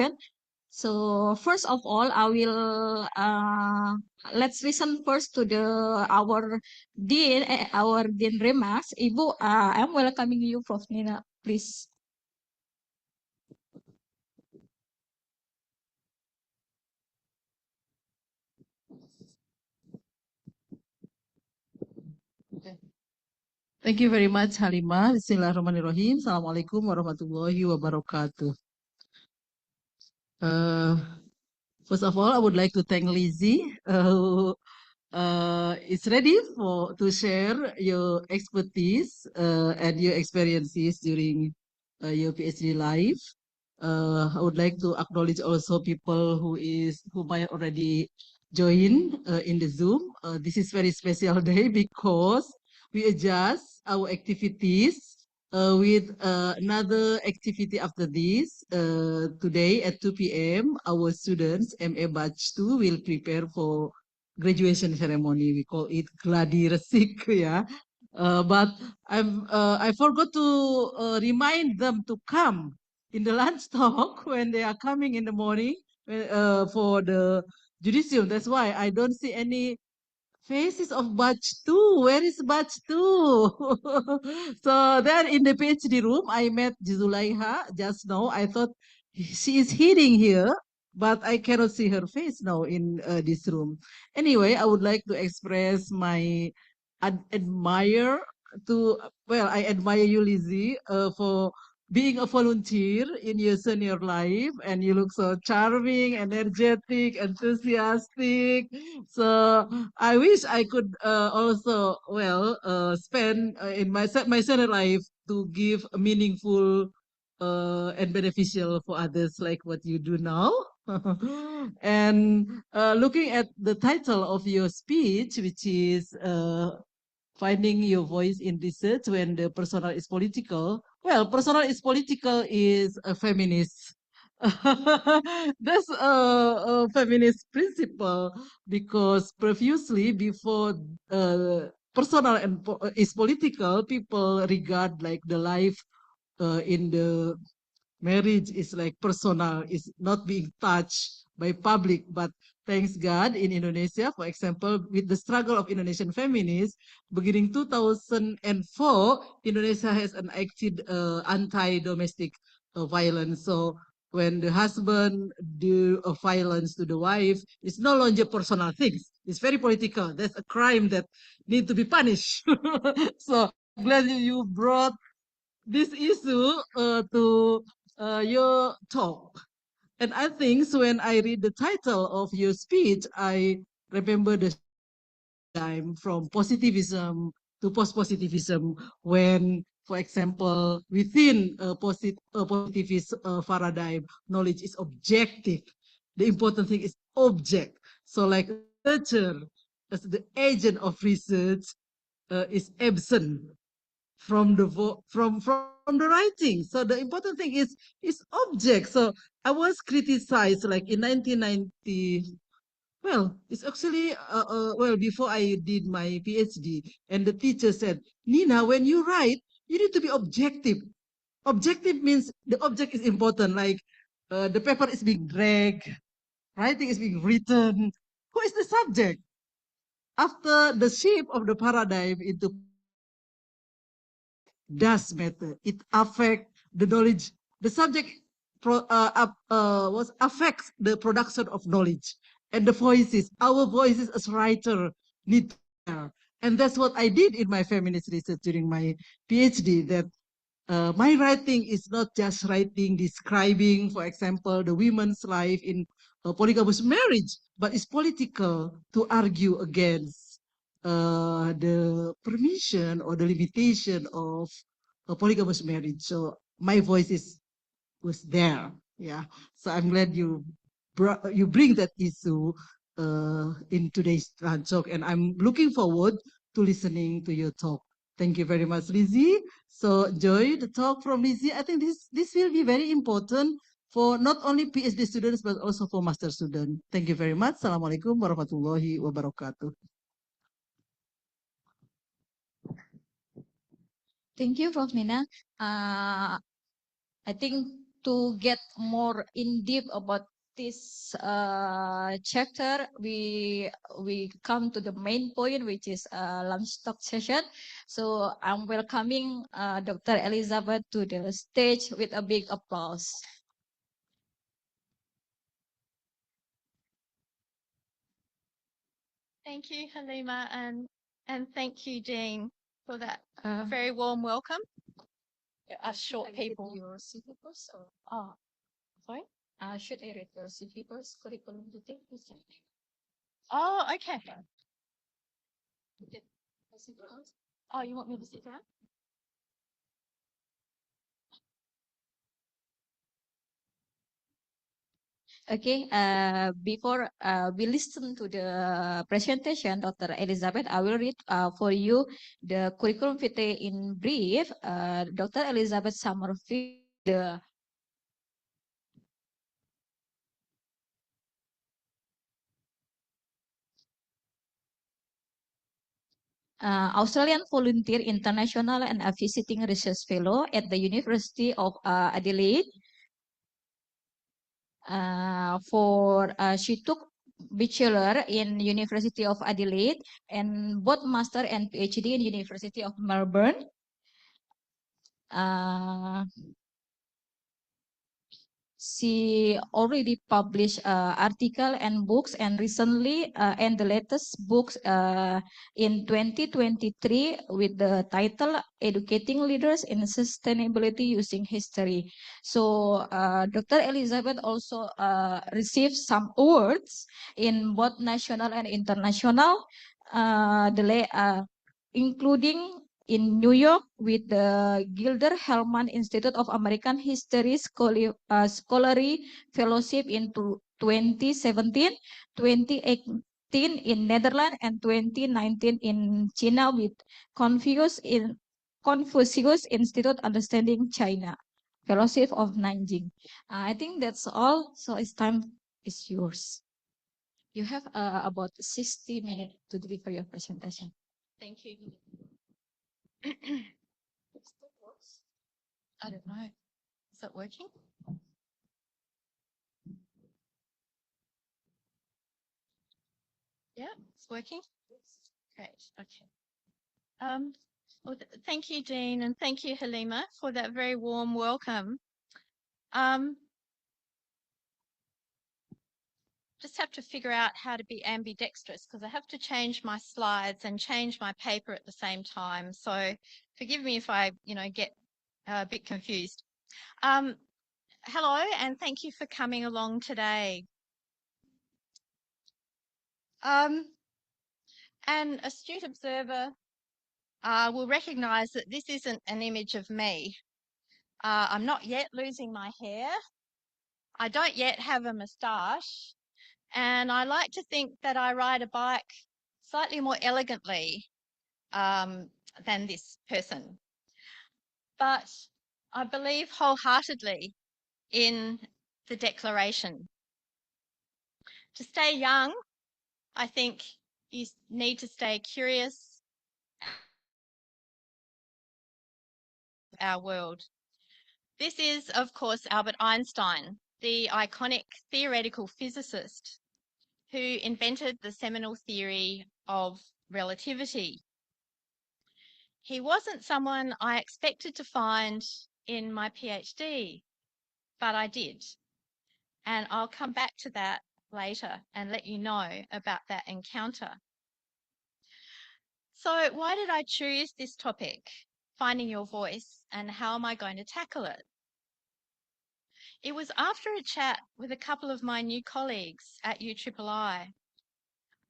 session. So first of all, I will let's listen first to our Dean Remas. Ibu, I'm welcoming you, Prof. Nina, please. Thank you very much, Halimah. Bismillahirrahmanirrahim. Assalamualaikum warahmatullahi wabarakatuh. First of all, I would like to thank Lizzie, who is ready to share your expertise and your experiences during your PhD life. I would like to acknowledge also people who might already join in the Zoom. This is very special day because we adjust our activities with another activity after this. Today at 2 p.m., our students, MA Batch 2, will prepare for graduation ceremony. We call it gladi resik, yeah. But I forgot to remind them to come in the lunch talk when they are coming in the morning for the judicium. That's why I don't see any faces of batch 2. Where is batch 2? So then in the PhD room, I met Zulaiha just now. I thought she is hiding here, but I cannot see her face now in this room. Anyway, I would like to express my admire I admire you, Lizzie, for being a volunteer in your senior life, and you look so charming, energetic, enthusiastic. So I wish I could also spend in my senior life to give a meaningful and beneficial for others like what you do now. And looking at the title of your speech, which is finding your voice in research when the personal is political. Well, personal is political is a feminist. That's a feminist principle because previously, before personal is political, people regard like the life in the marriage is like personal, is not being touched by public. But thanks God in Indonesia, for example, with the struggle of Indonesian feminists, beginning 2004, Indonesia has enacted anti-domestic violence. So when the husband do a violence to the wife, it's no longer personal things. It's very political. That's a crime that need to be punished. So glad you brought this issue to your talk. And I think so when I read the title of your speech, I remember the time from positivism to post-positivism when, for example, within a positivist paradigm, knowledge is objective. The important thing is object. So like researcher as the agent of research is absent from the from the writing. So the important thing is object. So I was criticized like in 1990. Well, it's actually before I did my PhD, and the teacher said, Nina, when you write, you need to be objective. Objective means the object is important, like the paper is being dragged, writing is being written. Who is the subject? After the shape of the paradigm into does matter. It affects the knowledge. The subject affects the production of knowledge, and the voices. Our voices as writer need to hear. And that's what I did in my feminist research during my PhD. That my writing is not just writing describing, for example, the women's life in a polygamous marriage, but it's political to argue against the permission or the limitation of a polygamous marriage. So my voice was there. Yeah. So I'm glad you bring that issue in today's talk, and I'm looking forward to listening to your talk. Thank you very much, Lizzie. So enjoy the talk from Lizzie. I think this will be very important for not only PhD students but also for master students. Thank you very much. Assalamualaikum warahmatullahi wabarakatuh. Thank you, Prof. Nina. I think to get more in depth about this chapter, we come to the main point, which is lunch talk session. So I'm welcoming Dr. Elizabeth to the stage with a big applause. Thank you, Halima, and thank you, Jean, for that very warm welcome. Us short people. Your CV first, or Oh, sorry. should I read your CV first? Curriculum vitae. Oh, okay. Oh, you want me to sit down? Okay, before we listen to the presentation, Dr. Elizabeth, I will read for you the curriculum vitae in brief. Dr. Elizabeth Summerfield, the Australian Volunteer International and a visiting research fellow at the University of Adelaide. She took bachelor in University of Adelaide and both master and PhD in University of Melbourne. She already published article and books, and recently and the latest books in 2023 with the title Educating Leaders in Sustainability Using History. So Dr. Elizabeth also received some awards in both national and international, including in New York with the Gilder Hellman Institute of American History Scholarly Fellowship in 2017, 2018 in Netherlands, and 2019 in China with Confucius Institute Understanding China Fellowship of Nanjing. I think that's all. So it's time is yours. You have about 60 minutes to deliver your presentation. Thank you. I don't know. Is that working? Yeah, it's working. Great. Okay. Well, thank you, Jean, and thank you, Halima, for that very warm welcome. Just have to figure out how to be ambidextrous because I have to change my slides and change my paper at the same time. So forgive me if I, get a bit confused. Hello, and thank you for coming along today. An astute observer will recognise that this isn't an image of me. I'm not yet losing my hair. I don't yet have a moustache. And I like to think that I ride a bike slightly more elegantly than this person. But I believe wholeheartedly in the declaration. To stay young, I think you need to stay curious our world. This is, of course, Albert Einstein, the iconic theoretical physicist who invented the seminal theory of relativity. He wasn't someone I expected to find in my PhD, but I did. And I'll come back to that later and let you know about that encounter. So why did I choose this topic, finding your voice, and how am I going to tackle it? It was after a chat with a couple of my new colleagues at UIII.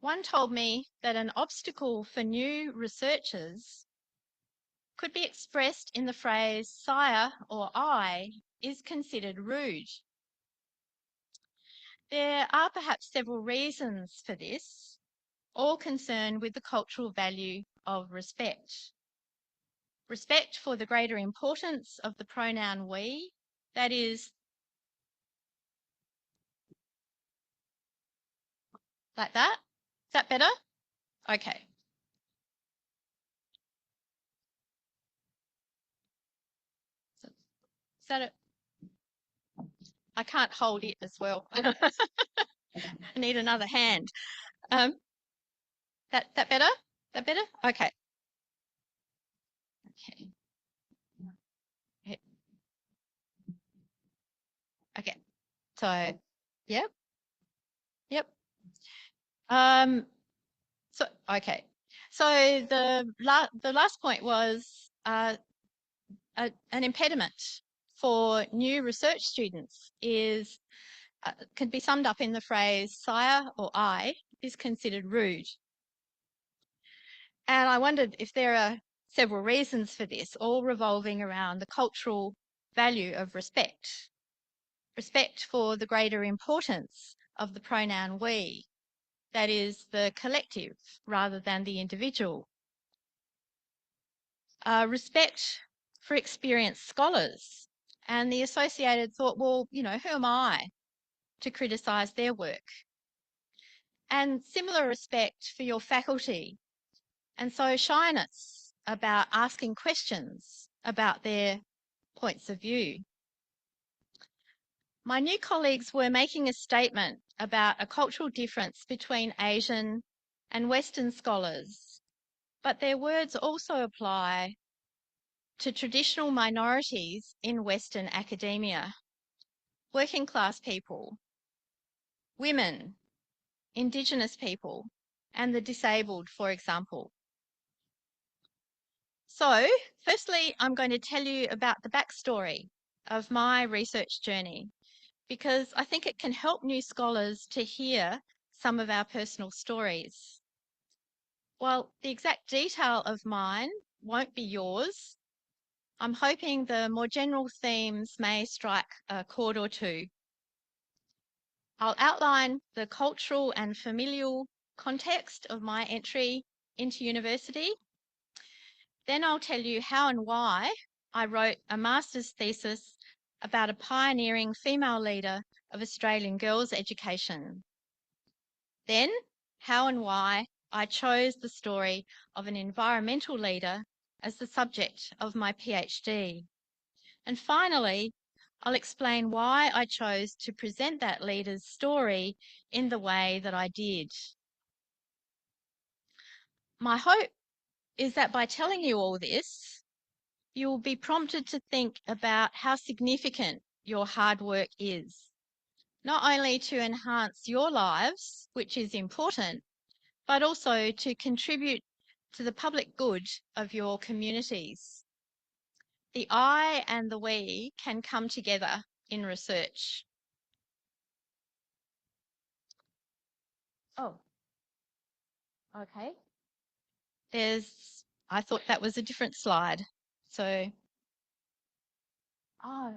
One told me that an obstacle for new researchers could be expressed in the phrase "sire" or "I" is considered rude. There are perhaps several reasons for this, all concerned with the cultural value of respect. Respect for the greater importance of the pronoun we, that is, like that. Is that better? Okay. Is that it? I can't hold it as well. I need another hand. That better? That better? Okay. Okay. Okay. So, yep. Yep. So okay. So the last point was an impediment for new research students is can be summed up in the phrase "sire" or "I" is considered rude. And I wondered if there are several reasons for this, all revolving around the cultural value of respect. Respect for the greater importance of the pronoun we, that is the collective rather than the individual. Respect for experienced scholars and the associated thought, well, you know, who am I to criticise their work? And similar respect for your faculty. And so shyness about asking questions about their points of view. My new colleagues were making a statement about a cultural difference between Asian and Western scholars, but their words also apply to traditional minorities in Western academia, working class people, women, Indigenous people, and the disabled, for example. So, firstly, I'm going to tell you about the backstory of my research journey, because I think it can help new scholars to hear some of our personal stories. While the exact detail of mine won't be yours, I'm hoping the more general themes may strike a chord or two. I'll outline the cultural and familial context of my entry into university. Then I'll tell you how and why I wrote a master's thesis about a pioneering female leader of Australian girls' education. Then how and why I chose the story of an environmental leader as the subject of my PhD. And finally, I'll explain why I chose to present that leader's story in the way that I did. My hope is that by telling you all this, you will be prompted to think about how significant your hard work is, not only to enhance your lives, which is important, but also to contribute to the public good of your communities. The I and the we can come together in research. Oh, okay. I thought that was a different slide. So, oh,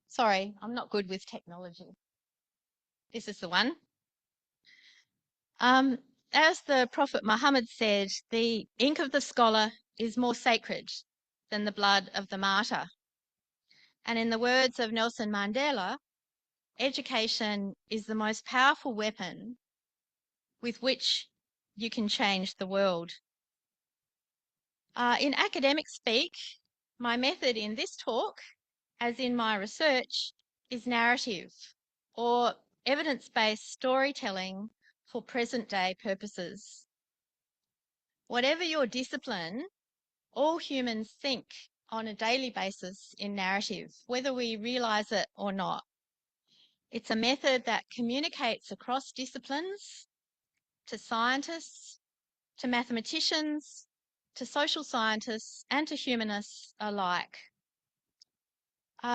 sorry, I'm not good with technology. This is the one. As the Prophet Muhammad said, the ink of the scholar is more sacred than the blood of the martyr. And in the words of Nelson Mandela, education is the most powerful weapon with which you can change the world. In academic speak, my method in this talk, as in my research, is narrative or evidence-based storytelling for present-day purposes. Whatever your discipline, all humans think on a daily basis in narrative, whether we realise it or not. It's a method that communicates across disciplines, to scientists, to mathematicians, to social scientists, and to humanists alike.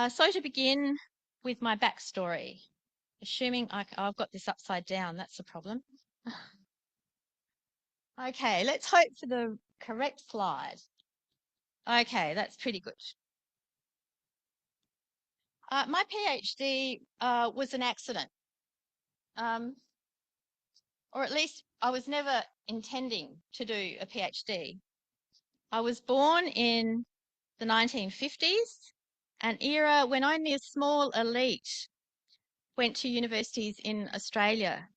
So to begin with my backstory, assuming I've got this upside down, that's a problem. Okay, let's hope for the correct slide. Okay, that's pretty good. My PhD was an accident, or at least I was never intending to do a PhD. I was born in the 1950s, an era when only a small elite went to universities in Australia.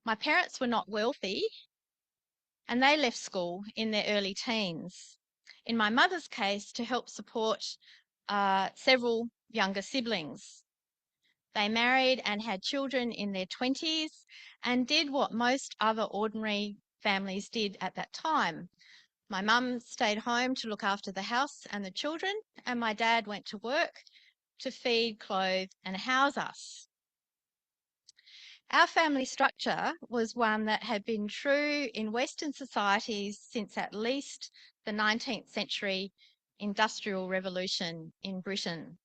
My parents were not wealthy, and they left school in their early teens. In my mother's case, to help support several younger siblings. They married and had children in their 20s and did what most other ordinary families did at that time. My mum stayed home to look after the house and the children, and my dad went to work to feed, clothe, and house us. Our family structure was one that had been true in Western societies since at least the 19th century Industrial Revolution in Britain.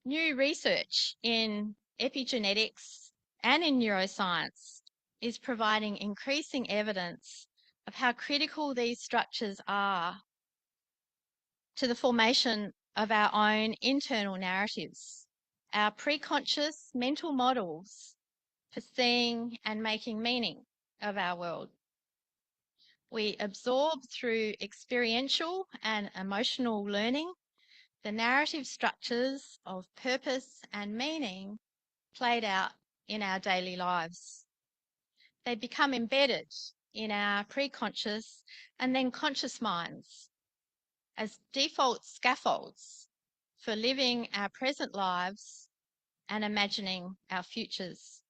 New research in epigenetics and in neuroscience is providing increasing evidence of how critical these structures are to the formation of our own internal narratives, our preconscious mental models for seeing and making meaning of our world. We absorb through experiential and emotional learning the narrative structures of purpose and meaning played out in our daily lives. They become embedded in our preconscious and then conscious minds as default scaffolds for living our present lives and imagining our futures.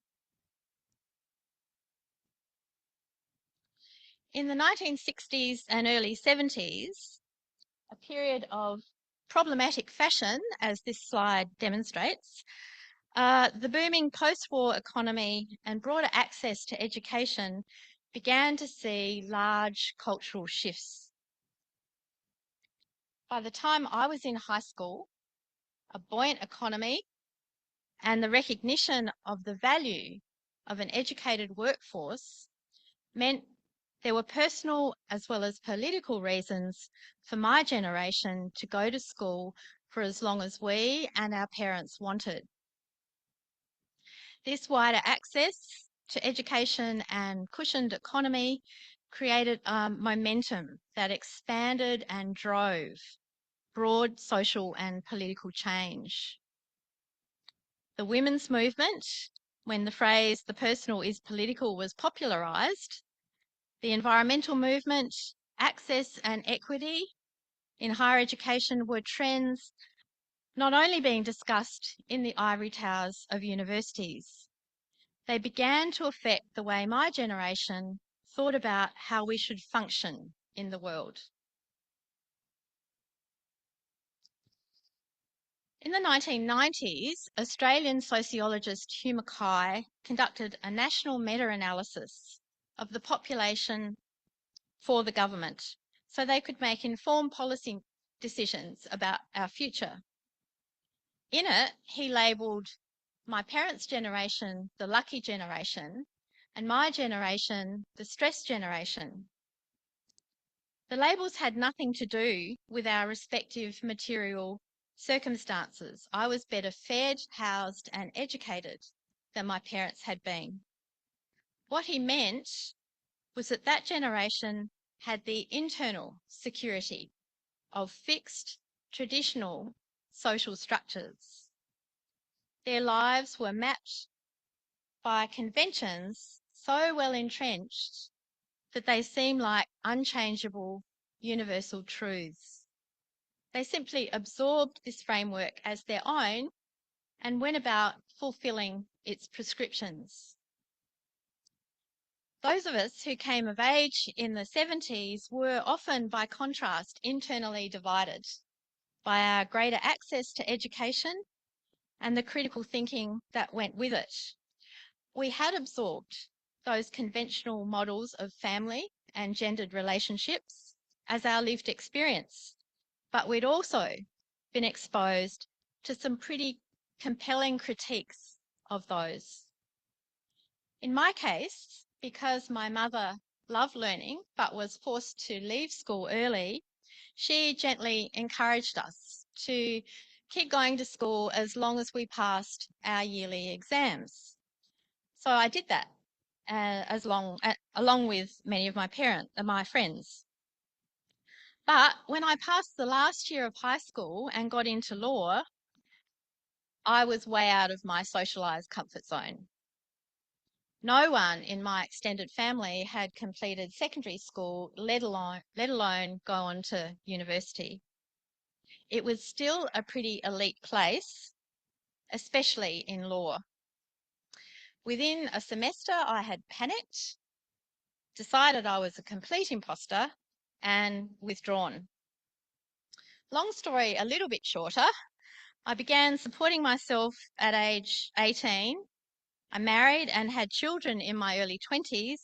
In the 1960s and early 70s, a period of problematic fashion, as this slide demonstrates, the booming post-war economy and broader access to education began to see large cultural shifts. By the time I was in high school, a buoyant economy and the recognition of the value of an educated workforce meant there were personal as well as political reasons for my generation to go to school for as long as we and our parents wanted. This wider access to education and cushioned economy created momentum that expanded and drove broad social and political change. The women's movement, when the phrase "the personal is political" was popularised, the environmental movement, access and equity in higher education were trends not only being discussed in the ivory towers of universities, they began to affect the way my generation thought about how we should function in the world. In the 1990s, Australian sociologist Hugh Mackay conducted a national meta-analysis of the population for the government so they could make informed policy decisions about our future. In it, he labelled my parents' generation the lucky generation and my generation the stressed generation. The labels had nothing to do with our respective material circumstances. I was better fed, housed and educated than my parents had been. What he meant was that that generation had the internal security of fixed, traditional social structures. Their lives were mapped by conventions so well entrenched that they seem like unchangeable universal truths. They simply absorbed this framework as their own and went about fulfilling its prescriptions. Those of us who came of age in the 70s were often, by contrast, internally divided by our greater access to education and the critical thinking that went with it. We had absorbed those conventional models of family and gendered relationships as our lived experience, but we'd also been exposed to some pretty compelling critiques of those. In my case, because my mother loved learning but was forced to leave school early, she gently encouraged us to keep going to school as long as we passed our yearly exams. So I did that along with many of my friends. But when I passed the last year of high school and got into law, I was way out of my socialised comfort zone. No one in my extended family had completed secondary school, let alone go on to university. it was still a pretty elite place, especially in law. Within a semester, I had panicked, decided I was a complete imposter, and withdrawn. Long story a little bit shorter, I began supporting myself at age 18. I married and had children in my early 20s,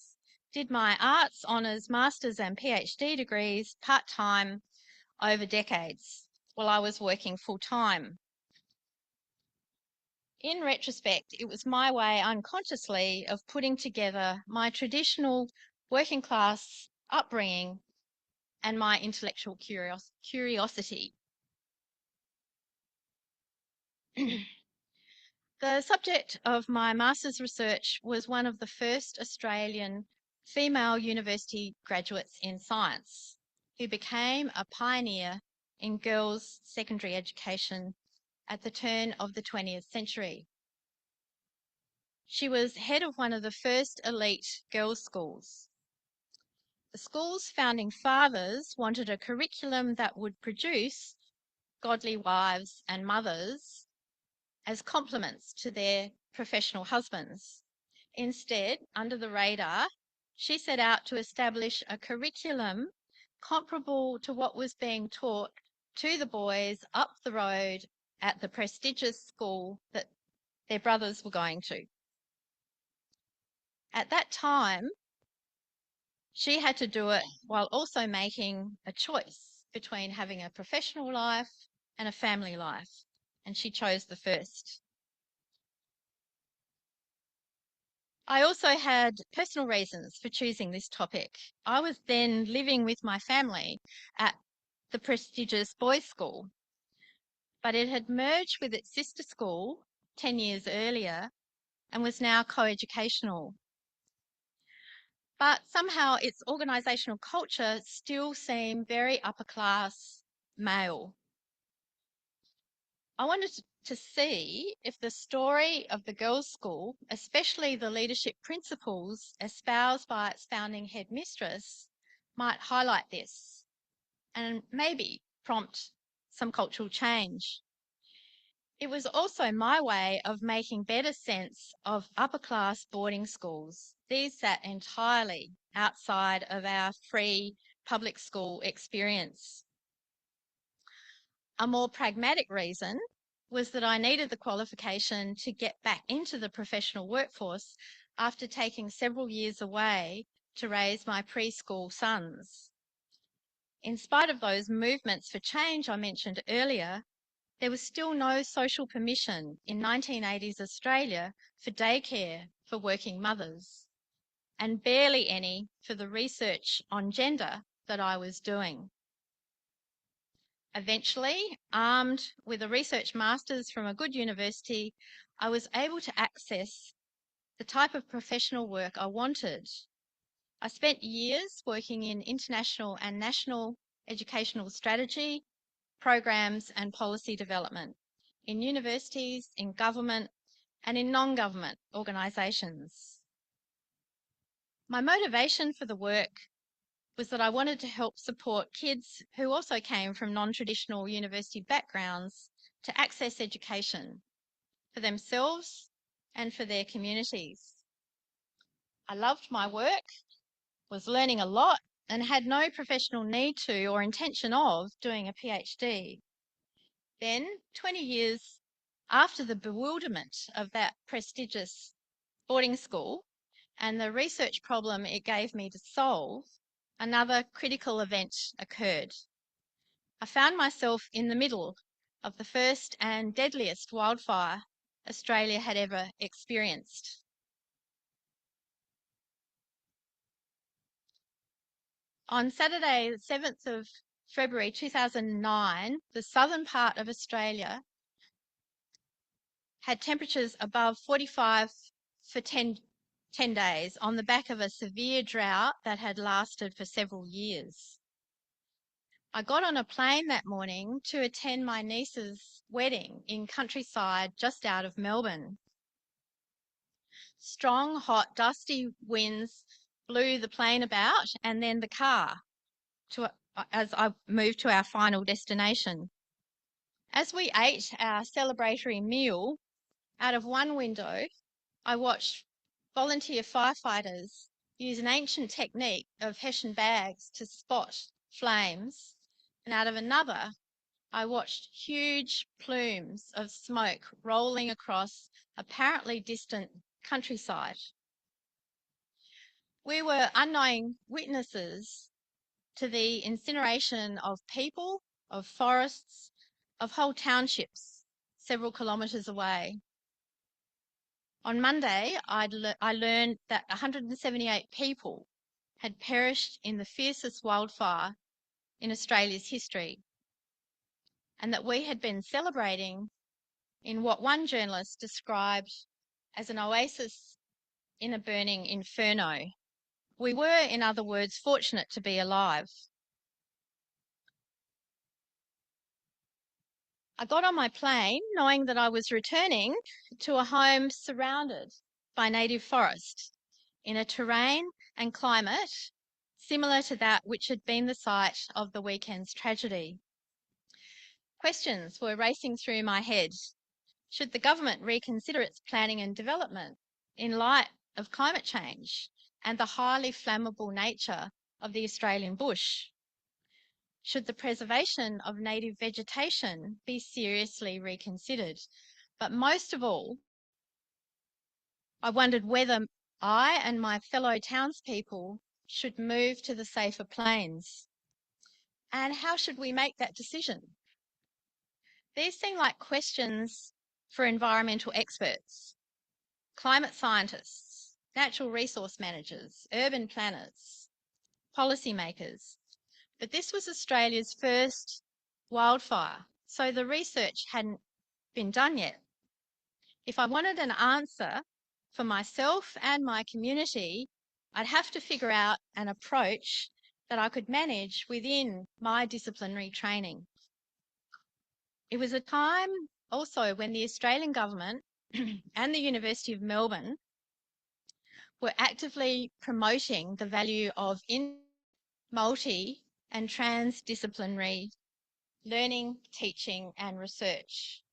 did my arts, honours, masters and PhD degrees part-time over decades while I was working full-time. In retrospect, it was my way unconsciously of putting together my traditional working class upbringing and my intellectual curiosity. The subject of my master's research was one of the first Australian female university graduates in science who became a pioneer in girls' secondary education at the turn of the 20th century. She was head of one of the first elite girls' schools. The school's founding fathers wanted a curriculum that would produce godly wives and mothers as complements to their professional husbands. Instead, under the radar, she set out to establish a curriculum comparable to what was being taught to the boys up the road at the prestigious school that their brothers were going to. At that time, she had to do it while also making a choice between having a professional life and a family life, and she chose the first. I also had personal reasons for choosing this topic. I was then living with my family at the prestigious boys' school, but it had merged with its sister school 10 years earlier and was now co-educational. But somehow its organisational culture still seemed very upper class male. I wanted to see if the story of the girls' school, especially the leadership principles espoused by its founding headmistress, might highlight this and maybe prompt some cultural change. It was also my way of making better sense of upper class boarding schools. These sat entirely outside of our free public school experience. A more pragmatic reason was that I needed the qualification to get back into the professional workforce after taking several years away to raise my preschool sons. In spite of those movements for change I mentioned earlier, there was still no social permission in 1980s Australia for daycare for working mothers, and barely any for the research on gender that I was doing. Eventually, armed with a research master's from a good university, I was able to access the type of professional work I wanted. I spent years working in international and national educational strategy, programs and policy development in universities, in government and in non-government organisations. My motivation for the work was that I wanted to help support kids who also came from non-traditional university backgrounds to access education for themselves and for their communities. I loved my work, was learning a lot, and had no professional need to or intention of doing a PhD. Then, 20 years after the bewilderment of that prestigious boarding school and the research problem it gave me to solve, another critical event occurred. I found myself in the middle of the first and deadliest wildfire Australia had ever experienced. On Saturday, the 7th of February 2009, the southern part of Australia had temperatures above 45 for 10 days on the back of a severe drought that had lasted for several years. I got on a plane that morning to attend my niece's wedding in countryside just out of Melbourne. Strong, hot, dusty winds blew the plane about and then the car as I moved to our final destination. As we ate our celebratory meal, out of one window, I watched volunteer firefighters use an ancient technique of Hessian bags to spot flames, and out of another, I watched huge plumes of smoke rolling across apparently distant countryside. We were unknowing witnesses to the incineration of people, of forests, of whole townships several kilometres away. On Monday, I learned that 178 people had perished in the fiercest wildfire in Australia's history, and that we had been celebrating in what one journalist described as an oasis in a burning inferno. We were, in other words, fortunate to be alive. I got on my plane knowing that I was returning to a home surrounded by native forest in a terrain and climate similar to that which had been the site of the weekend's tragedy. Questions were racing through my head. Should the government reconsider its planning and development in light of climate change and the highly flammable nature of the Australian bush? Should the preservation of native vegetation be seriously reconsidered? But most of all, I wondered whether I and my fellow townspeople should move to the safer plains. And how should we make that decision? These seem like questions for environmental experts, climate scientists, natural resource managers, urban planners, policymakers. But this was Australia's first wildfire, so the research hadn't been done yet. If I wanted an answer for myself and my community, I'd have to figure out an approach that I could manage within my disciplinary training. It was a time also when the Australian government and the University of Melbourne were actively promoting the value of multi and transdisciplinary learning, teaching, and research.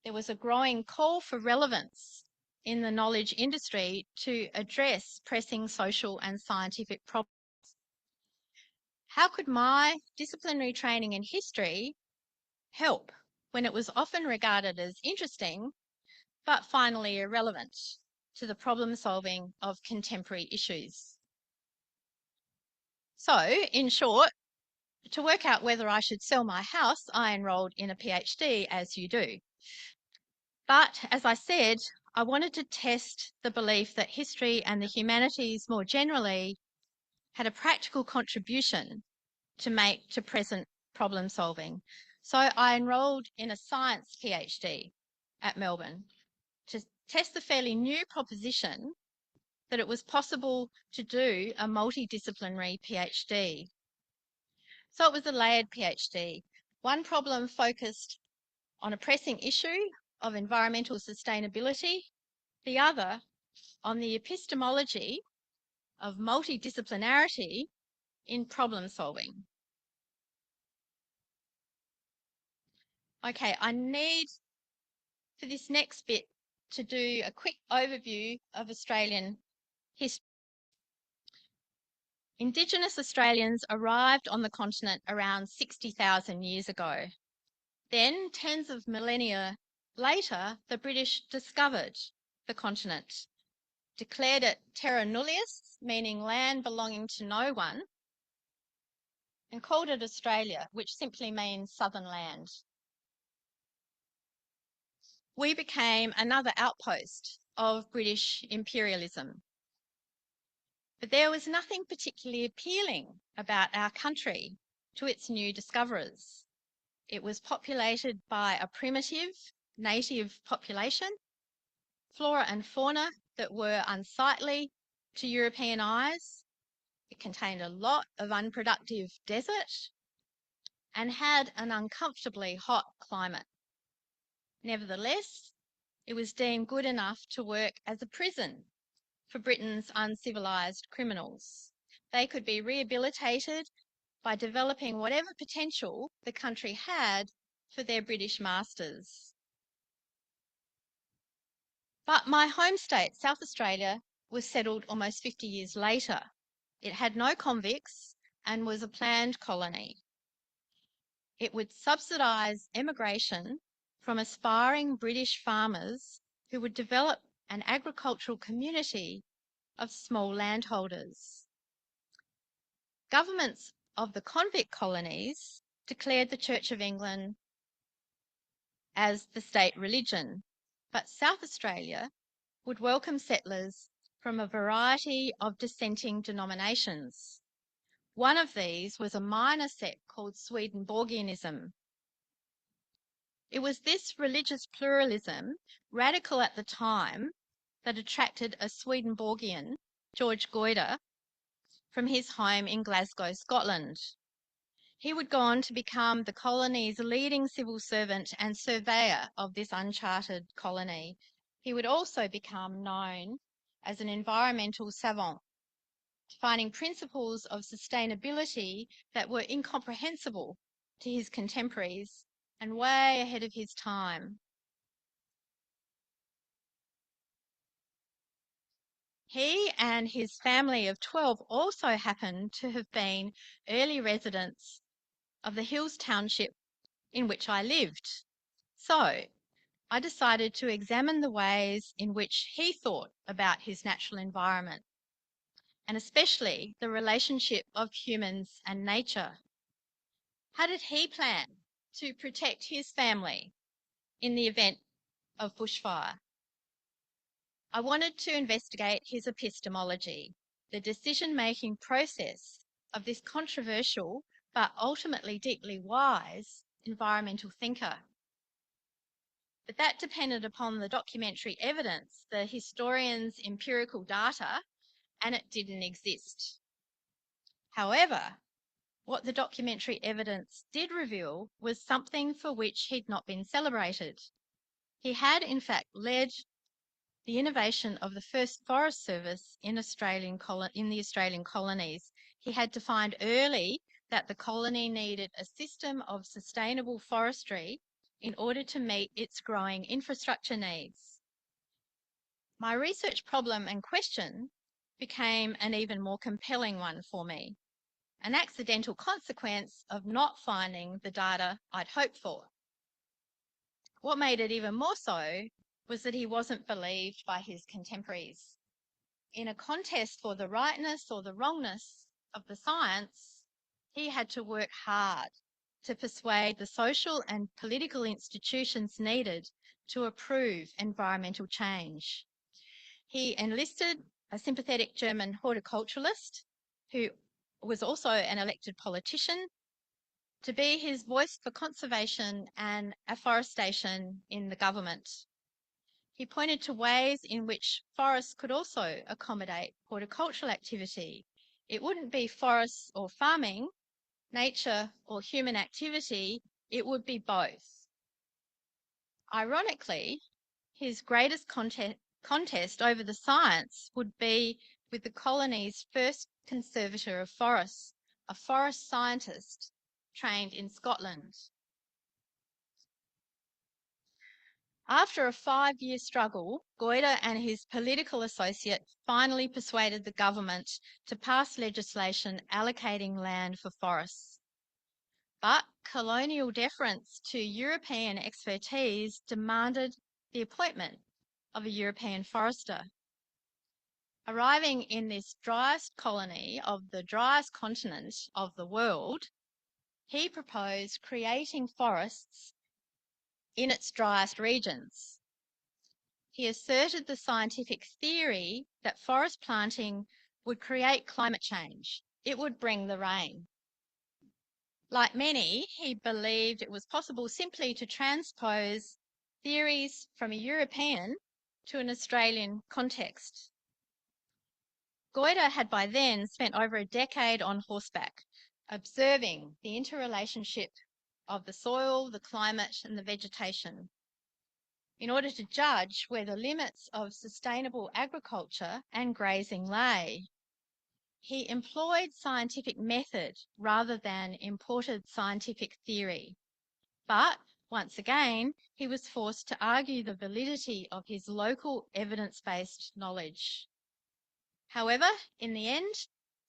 There was a growing call for relevance in the knowledge industry to address pressing social and scientific problems. How could my disciplinary training in history help when it was often regarded as interesting, but finally irrelevant to the problem solving of contemporary issues? So, in short, to work out whether I should sell my house, I enrolled in a PhD, as you do. But as I said, I wanted to test the belief that history and the humanities more generally had a practical contribution to make to present problem solving. So I enrolled in a science PhD at Melbourne to test the fairly new proposition that it was possible to do a multidisciplinary PhD. So it was a layered PhD. One problem focused on a pressing issue of environmental sustainability, the other on the epistemology of multidisciplinarity in problem solving. Okay, I need for this next bit to do a quick overview of Australian history. Indigenous Australians arrived on the continent around 60,000 years ago. Then, tens of millennia later, the British discovered the continent, declared it terra nullius, meaning land belonging to no one, and called it Australia, which simply means southern land. We became another outpost of British imperialism. But there was nothing particularly appealing about our country to its new discoverers. It was populated by a primitive native population, flora and fauna that were unsightly to European eyes. It contained a lot of unproductive desert and had an uncomfortably hot climate. Nevertheless, it was deemed good enough to work as a prison for Britain's uncivilised criminals. They could be rehabilitated by developing whatever potential the country had for their British masters. But my home state, South Australia, was settled almost 50 years later. It had no convicts and was a planned colony. It would subsidise emigration from aspiring British farmers who would develop an agricultural community of small landholders. Governments of the convict colonies declared the Church of England as the state religion, but South Australia would welcome settlers from a variety of dissenting denominations. One of these was a minor sect called Swedenborgianism. It was this religious pluralism, radical at the time, that attracted a Swedenborgian, George Goyder, from his home in Glasgow, Scotland. He would go on to become the colony's leading civil servant and surveyor of this uncharted colony. He would also become known as an environmental savant, defining principles of sustainability that were incomprehensible to his contemporaries and way ahead of his time. He and his family of 12 also happened to have been early residents of the Hills Township in which I lived. So I decided to examine the ways in which he thought about his natural environment, and especially the relationship of humans and nature. How did he plan to protect his family in the event of bushfire? I wanted to investigate his epistemology, the decision-making process of this controversial but ultimately deeply wise environmental thinker. But that depended upon the documentary evidence, the historian's empirical data, and it didn't exist. However, what the documentary evidence did reveal was something for which he'd not been celebrated. He had, in fact, led the innovation of the first Forest Service in the Australian colonies. He had defined early that the colony needed a system of sustainable forestry in order to meet its growing infrastructure needs. My research problem and question became an even more compelling one for me, an accidental consequence of not finding the data I'd hoped for. What made it even more so was that he wasn't believed by his contemporaries. In a contest for the rightness or the wrongness of the science, he had to work hard to persuade the social and political institutions needed to approve environmental change. He enlisted a sympathetic German horticulturalist who was also an elected politician to be his voice for conservation and afforestation in the government. He pointed to ways in which forests could also accommodate horticultural activity. It wouldn't be forests or farming, nature or human activity, it would be both. Ironically, his greatest contest over the science would be with the colony's first conservator of forests, a forest scientist trained in Scotland. After a 5-year struggle, Goyder and his political associate finally persuaded the government to pass legislation allocating land for forests. But colonial deference to European expertise demanded the appointment of a European forester. Arriving in this driest colony of the driest continent of the world, he proposed creating forests in its driest regions. He asserted the scientific theory that forest planting would create climate change. It would bring the rain. Like many, he believed it was possible simply to transpose theories from a European to an Australian context. Goyder had by then spent over a decade on horseback, observing the interrelationship of the soil, the climate, and the vegetation, in order to judge where the limits of sustainable agriculture and grazing lay. He employed scientific method rather than imported scientific theory. But Once again, he was forced to argue the validity of his local evidence-based knowledge. However, in the end,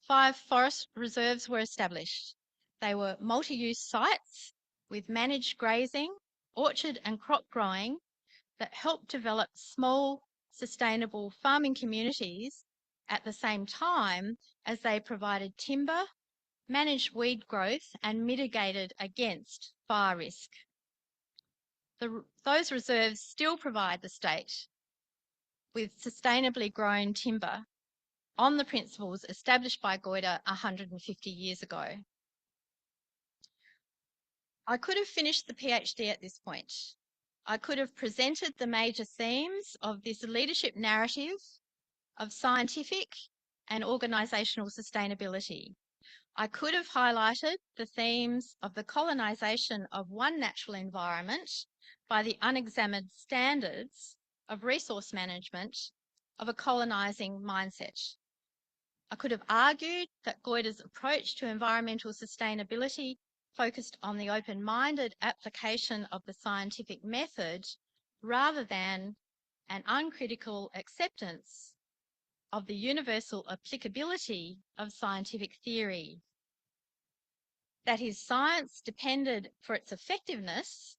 5 forest reserves were established. They were multi-use sites with managed grazing, orchard and crop growing that helped develop small, sustainable farming communities at the same time as they provided timber, managed weed growth and mitigated against fire risk. Those reserves still provide the state with sustainably grown timber on the principles established by Goyder 150 years ago. I could have finished the PhD at this point. I could have presented the major themes of this leadership narrative of scientific and organisational sustainability. I could have highlighted the themes of the colonisation of one natural environment by the unexamined standards of resource management of a colonising mindset. I could have argued that Goyder's approach to environmental sustainability focused on the open-minded application of the scientific method rather than an uncritical acceptance of the universal applicability of scientific theory. That his science depended for its effectiveness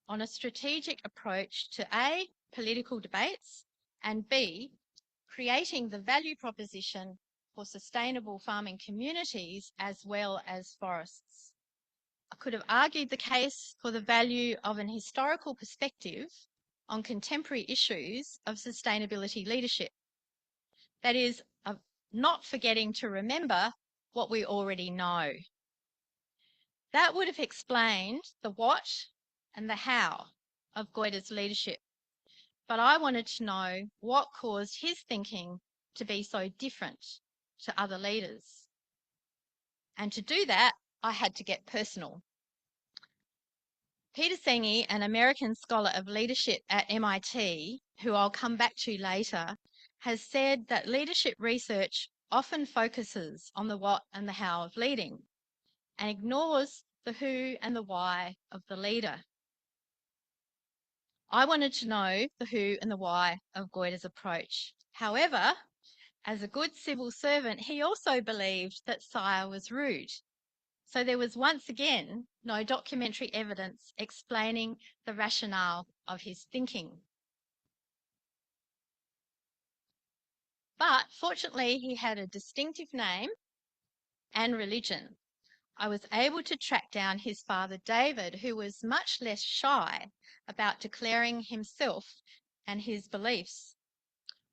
on a strategic approach to A, political debates, and B, creating the value proposition for sustainable farming communities as well as forests. I could have argued the case for the value of an historical perspective on contemporary issues of sustainability leadership. That is, of not forgetting to remember what we already know. That would have explained the what and the how of Goyder's leadership. But I wanted to know what caused his thinking to be so different to other leaders. And to do that, I had to get personal. Peter Senge, an American scholar of leadership at MIT, who I'll come back to later, has said that leadership research often focuses on the what and the how of leading and ignores the who and the why of the leader. I wanted to know the who and the why of Goyder's approach. However, as a good civil servant, he also believed that Sire was rude. So there was once again no documentary evidence explaining the rationale of his thinking. But fortunately, he had a distinctive name and religion. I was able to track down his father David, who was much less shy about declaring himself and his beliefs.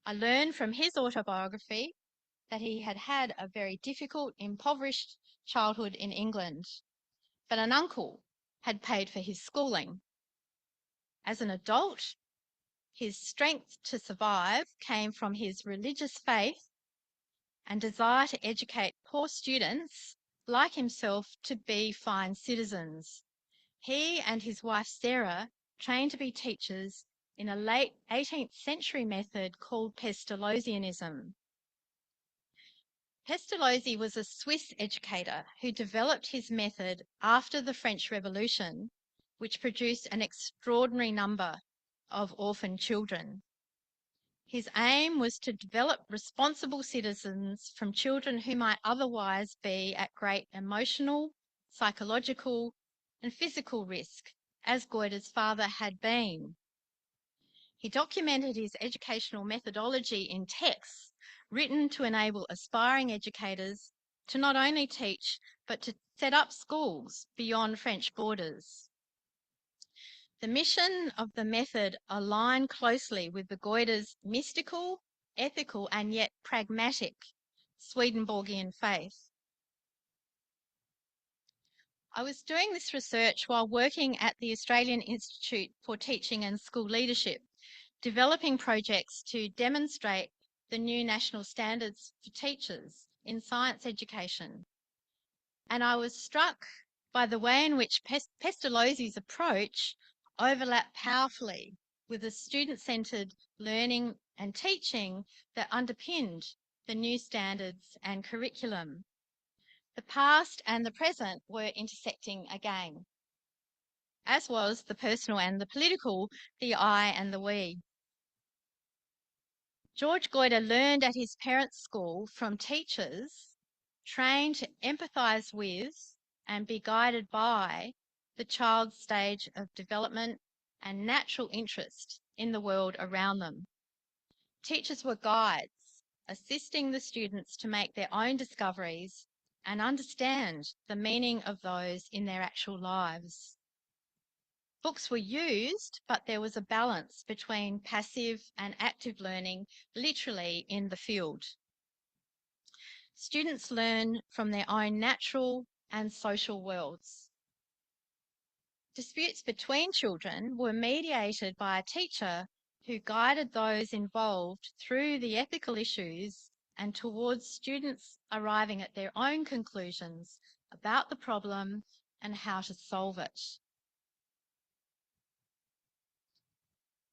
I learned from his autobiography that he had had a very difficult, impoverished childhood in England, but an uncle had paid for his schooling. As an adult, his strength to survive came from his religious faith and desire to educate poor students like himself to be fine citizens. He and his wife Sarah trained to be teachers in a late 18th century method called Pestalozzianism. Pestalozzi was a Swiss educator who developed his method after the French Revolution, which produced an extraordinary number of orphan children. His aim was to develop responsible citizens from children who might otherwise be at great emotional, psychological, and physical risk, as Goyder's father had been. He documented his educational methodology in texts written to enable aspiring educators to not only teach, but to set up schools beyond French borders. The mission of the method aligned closely with the Goyder's mystical, ethical, and yet pragmatic Swedenborgian faith. I was doing this research while working at the Australian Institute for Teaching and School Leadership, developing projects to demonstrate the new national standards for teachers in science education. And I was struck by the way in which Pestalozzi's approach overlapped powerfully with the student-centred learning and teaching that underpinned the new standards and curriculum. The past and the present were intersecting again. as was the personal and the political, the I and the we. George Goiter learned at his parents' school from teachers trained to empathise with and be guided by the child's stage of development and natural interest in the world around them. Teachers were guides, assisting the students to make their own discoveries and understand the meaning of those in their actual lives. Books were used, but there was a balance between passive and active learning, literally in the field. Students learn from their own natural and social worlds. Disputes between children were mediated by a teacher who guided those involved through the ethical issues and towards students arriving at their own conclusions about the problem and how to solve it.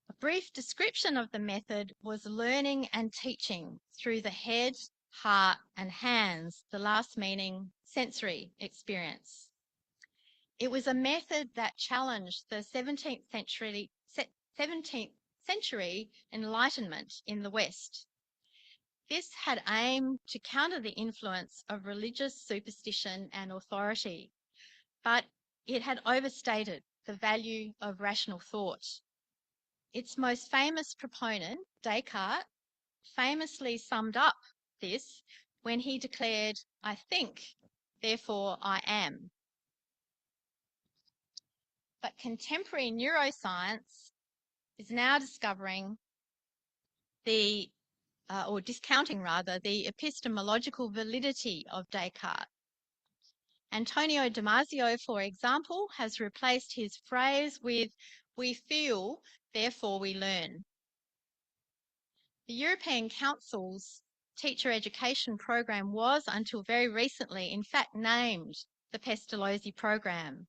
A brief description of the method was learning and teaching through the head, heart, and hands, the last meaning sensory experience. It was a method that challenged the 17th century Enlightenment in the West. This had aimed to counter the influence of religious superstition and authority, but it had overstated the value of rational thought. Its most famous proponent, Descartes, famously summed up this when he declared, "I think, therefore I am." But contemporary neuroscience is now discovering discounting the epistemological validity of Descartes. Antonio Damasio, for example, has replaced his phrase with, "We feel, therefore we learn." The European Council's teacher education program was, until very recently, in fact named the Pestalozzi program.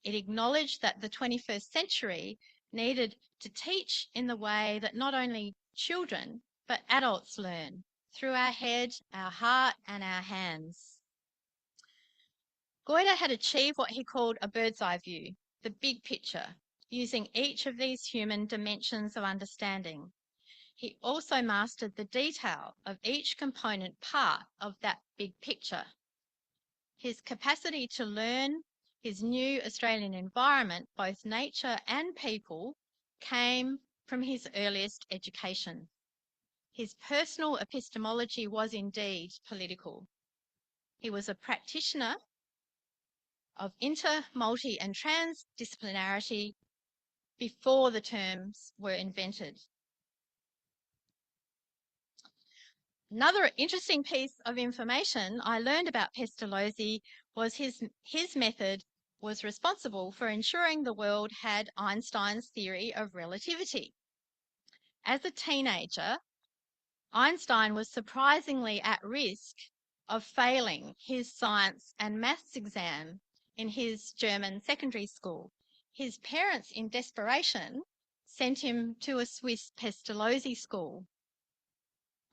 It acknowledged that the 21st century needed to teach in the way that not only children but adults learn, through our head, our heart, and our hands. Goiter had achieved what he called a bird's eye view, the big picture, using each of these human dimensions of understanding. He also mastered the detail of each component part of that big picture. His capacity to learn his new Australian environment, both nature and people, came from his earliest education. His personal epistemology was indeed political. He was a practitioner of inter, multi, and transdisciplinarity before the terms were invented. Another interesting piece of information I learned about Pestalozzi was his method was responsible for ensuring the world had Einstein's theory of relativity. As a teenager, Einstein was surprisingly at risk of failing his science and maths exam in his German secondary school. His parents, in desperation, sent him to a Swiss Pestalozzi school.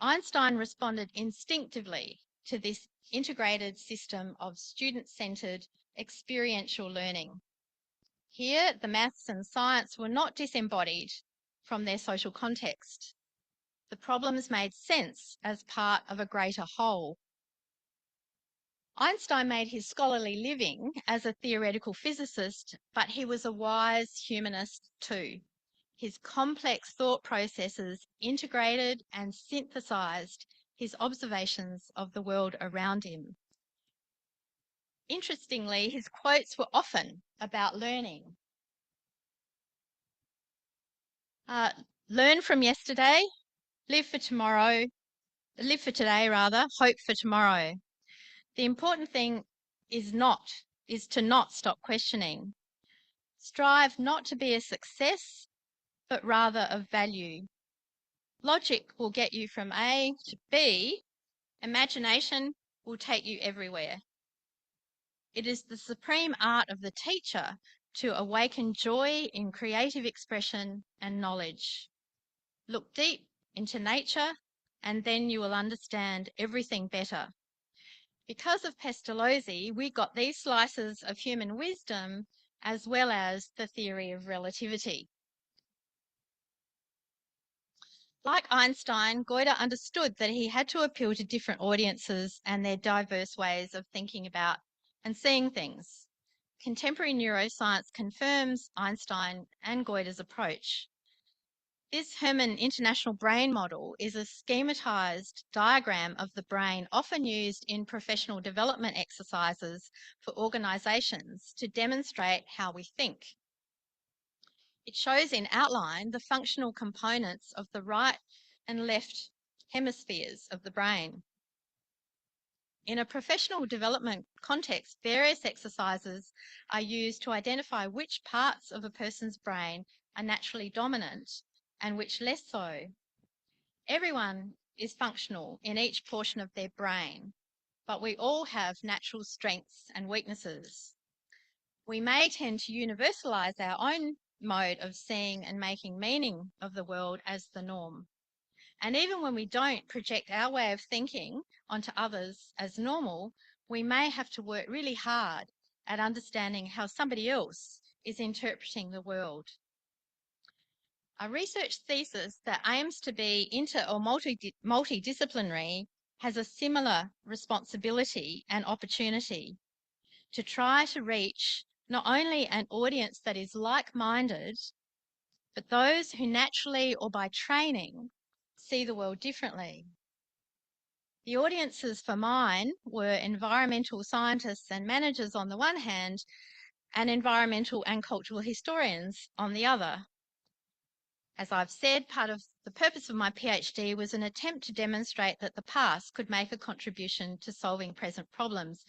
Einstein responded instinctively to this integrated system of student-centred experiential learning. Here, the maths and science were not disembodied from their social context. The problems made sense as part of a greater whole. Einstein made his scholarly living as a theoretical physicist, but he was a wise humanist too. His complex thought processes integrated and synthesized his observations of the world around him. Interestingly, his quotes were often about learning. Learn from yesterday, live for today, hope for tomorrow. The important thing is to not stop questioning. Strive not to be a success, but rather of value. Logic will get you from A to B. Imagination will take you everywhere. It is the supreme art of the teacher to awaken joy in creative expression and knowledge. Look deep into nature, and then you will understand everything better. Because of Pestalozzi, we got these slices of human wisdom as well as the theory of relativity. Like Einstein, Goiter understood that he had to appeal to different audiences and their diverse ways of thinking about and seeing things. Contemporary neuroscience confirms Einstein and Goiter's approach. This Herrmann International Brain Model is a schematized diagram of the brain often used in professional development exercises for organizations to demonstrate how we think. It shows in outline the functional components of the right and left hemispheres of the brain. In a professional development context, various exercises are used to identify which parts of a person's brain are naturally dominant and which less so. Everyone is functional in each portion of their brain, but we all have natural strengths and weaknesses. We may tend to universalize our own mode of seeing and making meaning of the world as the norm. And even when we don't project our way of thinking onto others as normal, we may have to work really hard at understanding how somebody else is interpreting the world. A research thesis that aims to be inter or multidisciplinary has a similar responsibility and opportunity to try to reach not only an audience that is like-minded, but those who naturally or by training see the world differently. The audiences for mine were environmental scientists and managers on the one hand, and environmental and cultural historians on the other. As I've said, part of the purpose of my PhD was an attempt to demonstrate that the past could make a contribution to solving present problems.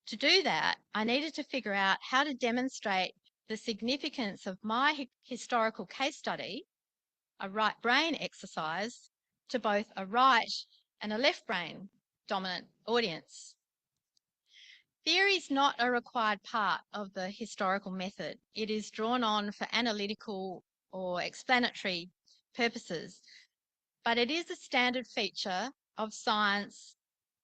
To do that, I needed to figure out how to demonstrate the significance of my historical case study, a right brain exercise, to both a right and a left brain dominant audience. Theory is not a required part of the historical method. It is drawn on for analytical or explanatory purposes, but it is a standard feature of science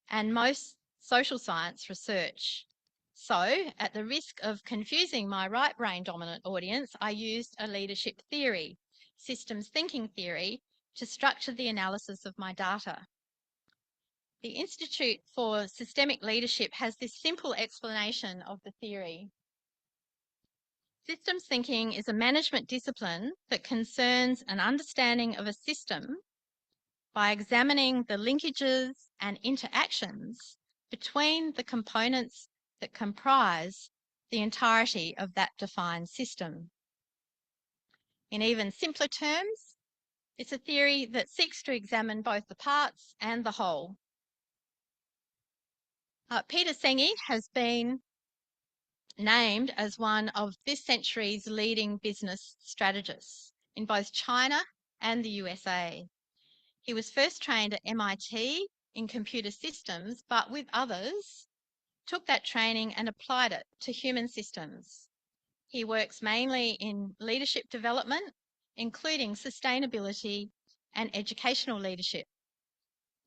and most social science research. So, at the risk of confusing my right brain dominant audience, I used a leadership theory, systems thinking theory, to structure the analysis of my data. The Institute for Systemic Leadership has this simple explanation of the theory. Systems thinking is a management discipline that concerns an understanding of a system by examining the linkages and interactions between the components that comprise the entirety of that defined system. In even simpler terms, it's a theory that seeks to examine both the parts and the whole. Peter Senge has been named as one of this century's leading business strategists in both China and the USA. He was first trained at MIT in computer systems, but with others, took that training and applied it to human systems. He works mainly in leadership development, including sustainability and educational leadership.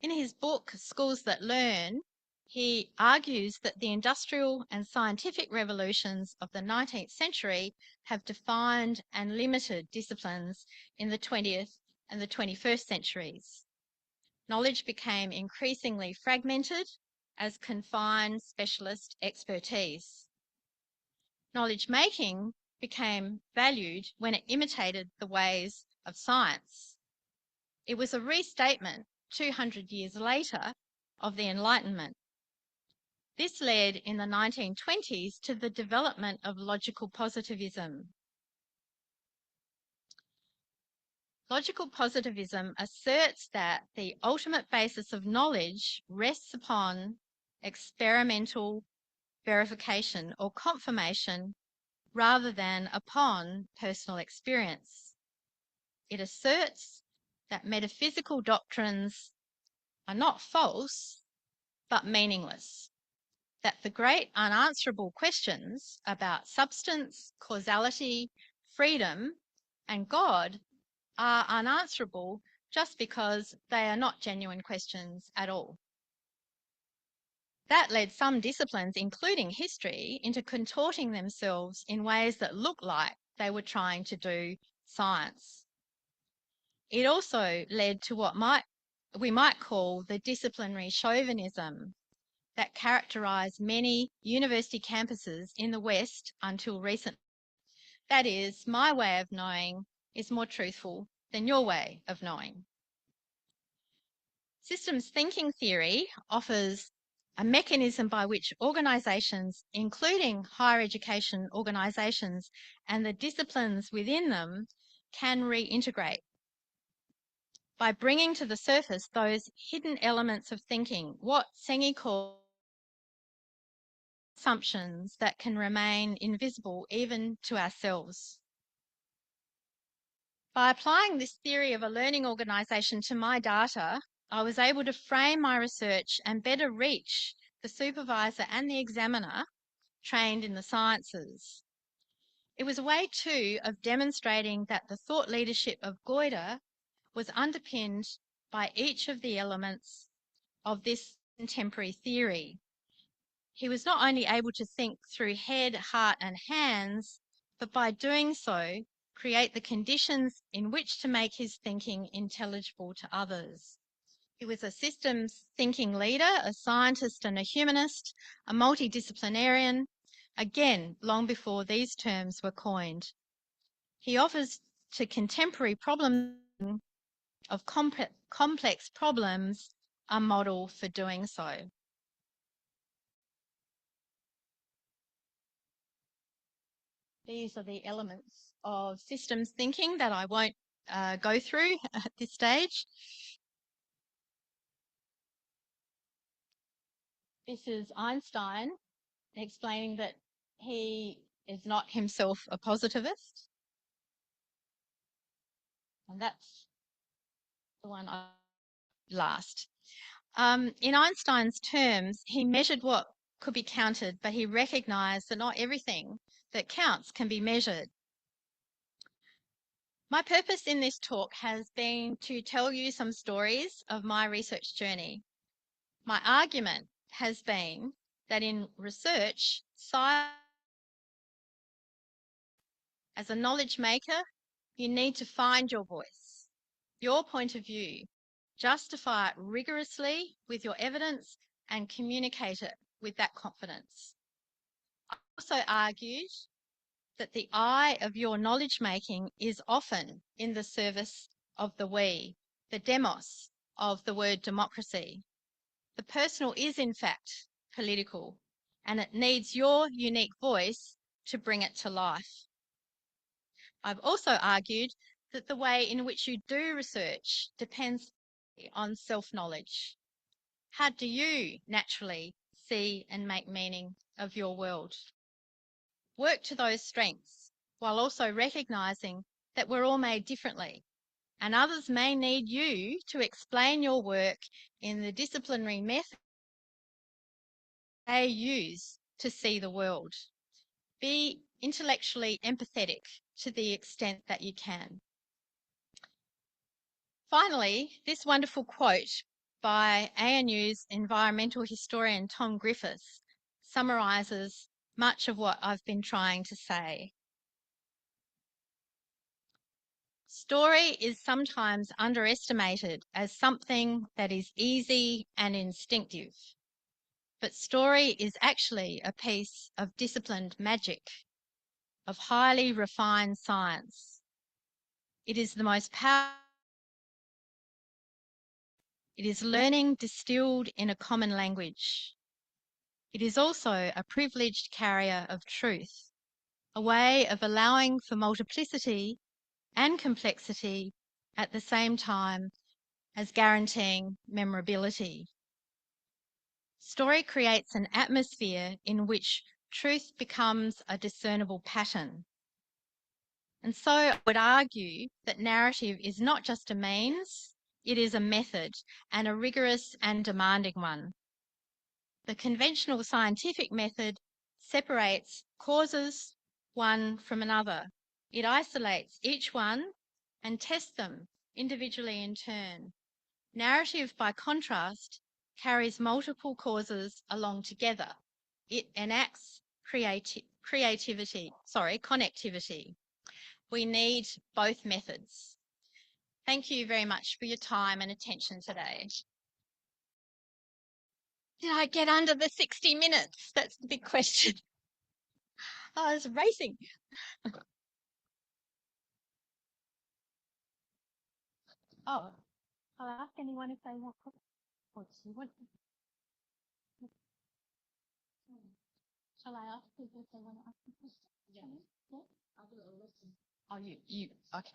In his book, Schools That Learn, he argues that the industrial and scientific revolutions of the 19th century have defined and limited disciplines in the 20th and the 21st centuries. Knowledge became increasingly fragmented as confined specialist expertise. Knowledge making became valued when it imitated the ways of science. It was a restatement 200 years later of the Enlightenment. This led in the 1920s to the development of logical positivism. Logical positivism asserts that the ultimate basis of knowledge rests upon experimental verification or confirmation rather than upon personal experience. It asserts that metaphysical doctrines are not false, but meaningless. That the great unanswerable questions about substance, causality, freedom, and God are unanswerable just because they are not genuine questions at all. That led some disciplines, including history, into contorting themselves in ways that looked like they were trying to do science. It also led to what we might call the disciplinary chauvinism that characterised many university campuses in the West until recently. That is, my way of knowing is more truthful than your way of knowing. Systems thinking theory offers a mechanism by which organisations, including higher education organisations and the disciplines within them, can reintegrate by bringing to the surface those hidden elements of thinking, what Sengi calls assumptions that can remain invisible even to ourselves. By applying this theory of a learning organisation to my data, I was able to frame my research and better reach the supervisor and the examiner trained in the sciences. It was a way too of demonstrating that the thought leadership of Goida was underpinned by each of the elements of this contemporary theory. He was not only able to think through head, heart, and hands, but by doing so, create the conditions in which to make his thinking intelligible to others. He was a systems thinking leader, a scientist and a humanist, a multidisciplinarian, again, long before these terms were coined. He offers to contemporary problems of complex problems a model for doing so. These are the elements of systems thinking that I won't go through at this stage. This is Einstein explaining that he is not himself a positivist. And that's the one I last. In Einstein's terms, he measured what could be counted, but he recognized that not everything that counts can be measured. My purpose in this talk has been to tell you some stories of my research journey. My argument has been that in research, science, as a knowledge maker, you need to find your voice, your point of view, justify it rigorously with your evidence, and communicate it with that confidence. I also argued that the I of your knowledge making is often in the service of the we, the demos of the word democracy. The personal is in fact political, and it needs your unique voice to bring it to life. I've also argued that the way in which you do research depends on self-knowledge. How do you naturally see and make meaning of your world? Work to those strengths while also recognising that we're all made differently, and others may need you to explain your work in the disciplinary method they use to see the world. Be intellectually empathetic to the extent that you can. Finally, this wonderful quote by ANU's environmental historian Tom Griffiths summarises much of what I've been trying to say. Story is sometimes underestimated as something that is easy and instinctive. But story is actually a piece of disciplined magic, of highly refined science. It is the most powerful. It is learning distilled in a common language. It is also a privileged carrier of truth, a way of allowing for multiplicity and complexity at the same time as guaranteeing memorability. Story creates an atmosphere in which truth becomes a discernible pattern. And so I would argue that narrative is not just a means, it is a method, and a rigorous and demanding one. The conventional scientific method separates causes one from another. It isolates each one and tests them individually in turn. Narrative, by contrast, carries multiple causes along together. It enacts connectivity. We need both methods. Thank you very much for your time and attention today. Did I get under the 60 minutes? That's the big question. I was racing. Oh, I'll ask anyone if they want. Shall I ask people if they want to ask a question? Yeah. Oh, you, okay.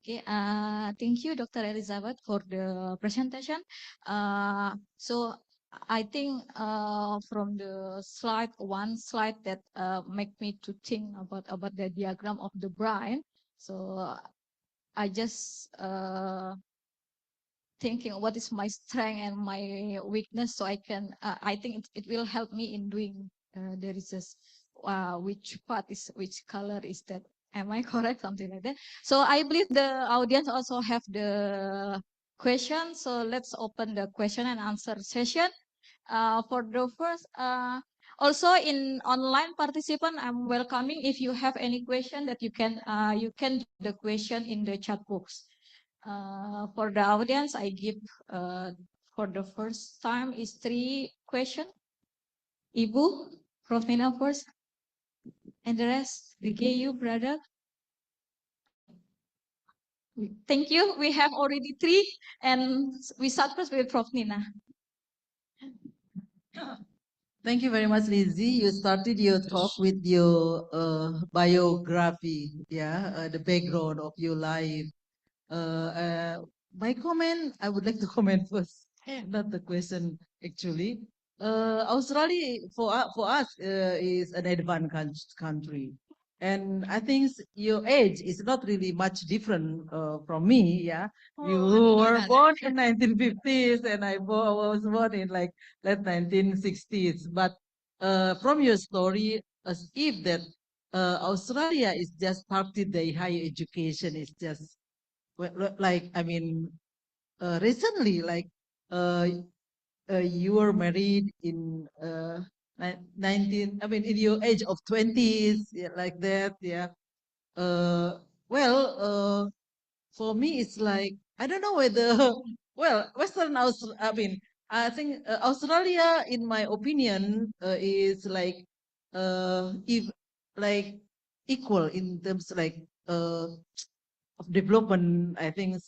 Okay, thank you, Dr. Elizabeth, for the presentation. So I think from the one slide that make me to think about the diagram of the brain. So I just thinking what is my strength and my weakness, so I can I think it will help me in doing the research. Which part is which color is that? Am I correct? Something like that. So I believe the audience also have the question. So let's open the question and answer session. For the first, also in online participant, I'm welcoming if you have any question that you can the question in the chat box. For the audience, I give for the first time is 3 questions. Ibu, Prof. Nina first, and the rest, you, brother. Thank you. We have already 3, and we start first with Prof. Nina. Thank you very much, Lizzie. You started your talk with your biography, the background of your life. My comment, I would like to comment first, not the question actually. Australia for us is an advanced country, and I think your age is not really much different from me. Yeah, you were born in 1950s, and I was born in like late 1960s. But from your story, as if that Australia is just started the higher education is just like I mean recently like uh, you were married in 19 I mean in your age of 20s, yeah, like that, yeah. Well, for me it's like I don't know whether well Western I mean I think Australia in my opinion is like if like equal in terms like of development. I think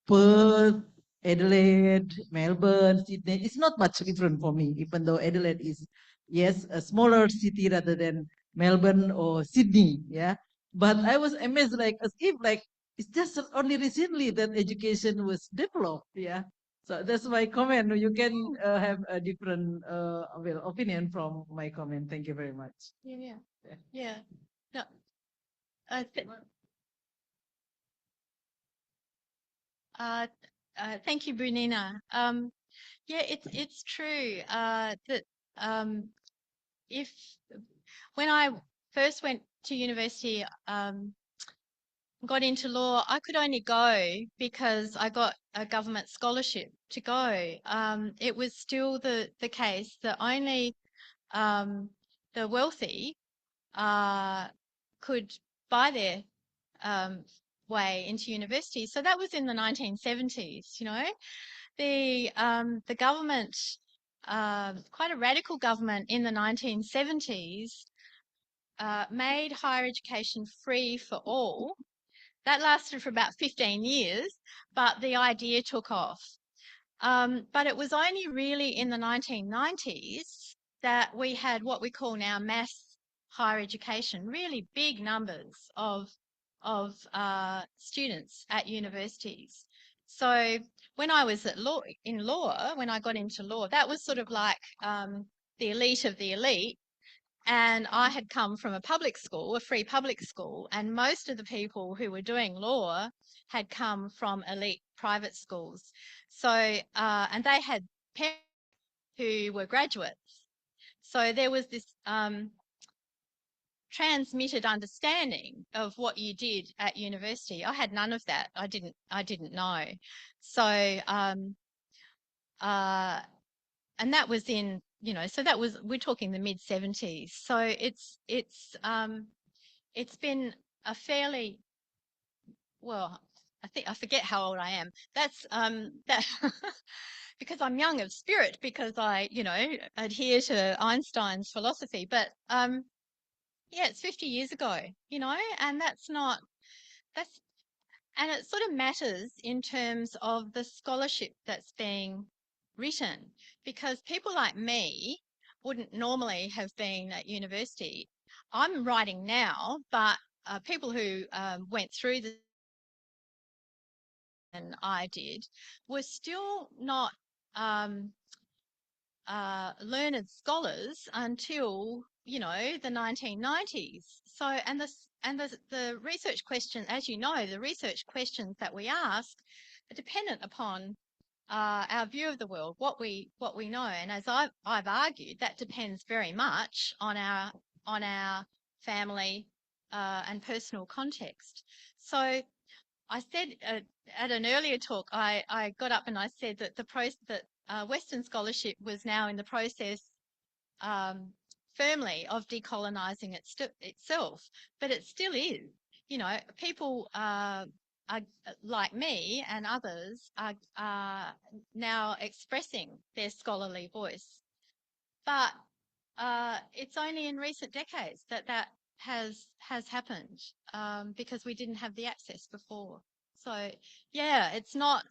Perth, Adelaide, Melbourne, Sydney. It's not much different for me, even though Adelaide is, yes, a smaller city rather than Melbourne or Sydney. Yeah. But I was amazed, like, as if, like, it's just only recently that education was developed. Yeah. So that's my comment. You can have a different opinion from my comment. Thank you very much. Yeah. No. Thank you, Brunina. Yeah, it's true that if when I first went to university, got into law, I could only go because I got a government scholarship to go. It was still the case that only the wealthy could buy their way into university. So that was in the 1970s, you know. The government, quite a radical government in the 1970s, made higher education free for all. That lasted for about 15 years, but the idea took off. But it was only really in the 1990s that we had what we call now mass higher education, really big numbers of students at universities. So when I was at when I got into law, that was sort of like the elite of the elite. And I had come from a public school, a free public school, and most of the people who were doing law had come from elite private schools. So, and they had parents who were graduates. So there was this transmitted understanding of what you did at university. I had none of that. I didn't know. So and that was in, so that was, we're talking the mid 70s. So it's been a fairly, well, I forget how old I am. That's that because I'm young of spirit, because I, adhere to Einstein's philosophy. But yeah, it's 50 years ago, and and it sort of matters in terms of the scholarship that's being written, because people like me wouldn't normally have been at university. I'm writing now, but people who went through the and I did were still not learned scholars until the 1990s. So the research question, as you know, the research questions that we ask are dependent upon our view of the world, what we know, and as I've argued, that depends very much on our family and personal context. So I said at an earlier talk, I got up and I said that Western scholarship was now in the process firmly of decolonising itself, but it still is. People are like me and others are now expressing their scholarly voice, but it's only in recent decades that has happened, because we didn't have the access before. So yeah, it's not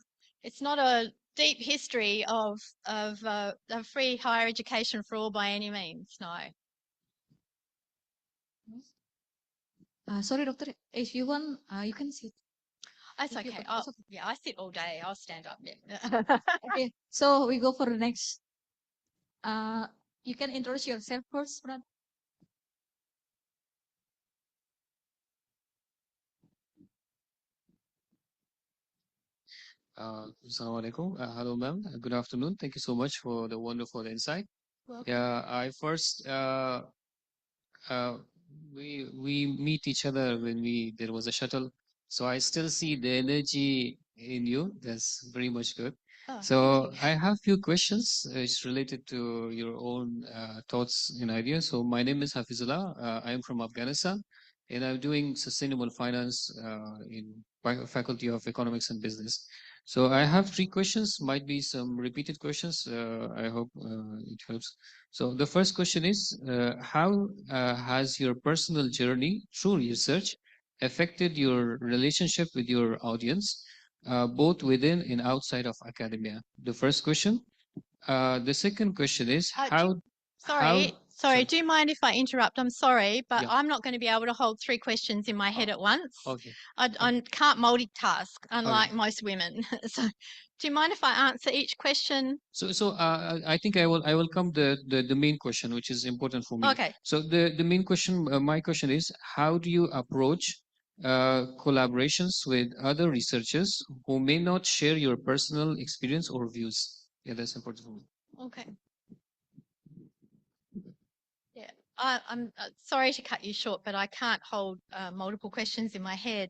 a deep history of free higher education for all by any means. No. Sorry, doctor. If you want, you can sit. That's If you okay. it's okay. Yeah, I sit all day. I'll stand up. Yeah. Okay, so we go for the next. You can introduce yourself first, Brad. Assalamualaikum. Hello, ma'am. Good afternoon. Thank you so much for the wonderful insight. Welcome. Yeah, I first uh, we meet each other when there was a shuttle, so I still see the energy in you. That's very much good. Oh, So thank you. I have few questions. It's related to your own thoughts and ideas. So my name is Hafizullah. I am from Afghanistan, and I'm doing sustainable finance in Faculty of Economics and Business. So I have three questions. Might be some repeated questions. I hope it helps. So the first question is, how has your personal journey through research affected your relationship with your audience, both within and outside of academia? The first question. The second question is, Sorry, do you mind if I interrupt? I'm sorry, but Yeah. I'm not going to be able to hold three questions in my head at once. Okay. I can't multitask, unlike most women. So do you mind if I answer each question? So I think I will come the main question, which is important for me. Okay. So the main question, my question is, how do you approach collaborations with other researchers who may not share your personal experience or views? Yeah, that's important for me. Okay. Yeah, I'm sorry to cut you short, but I can't hold multiple questions in my head.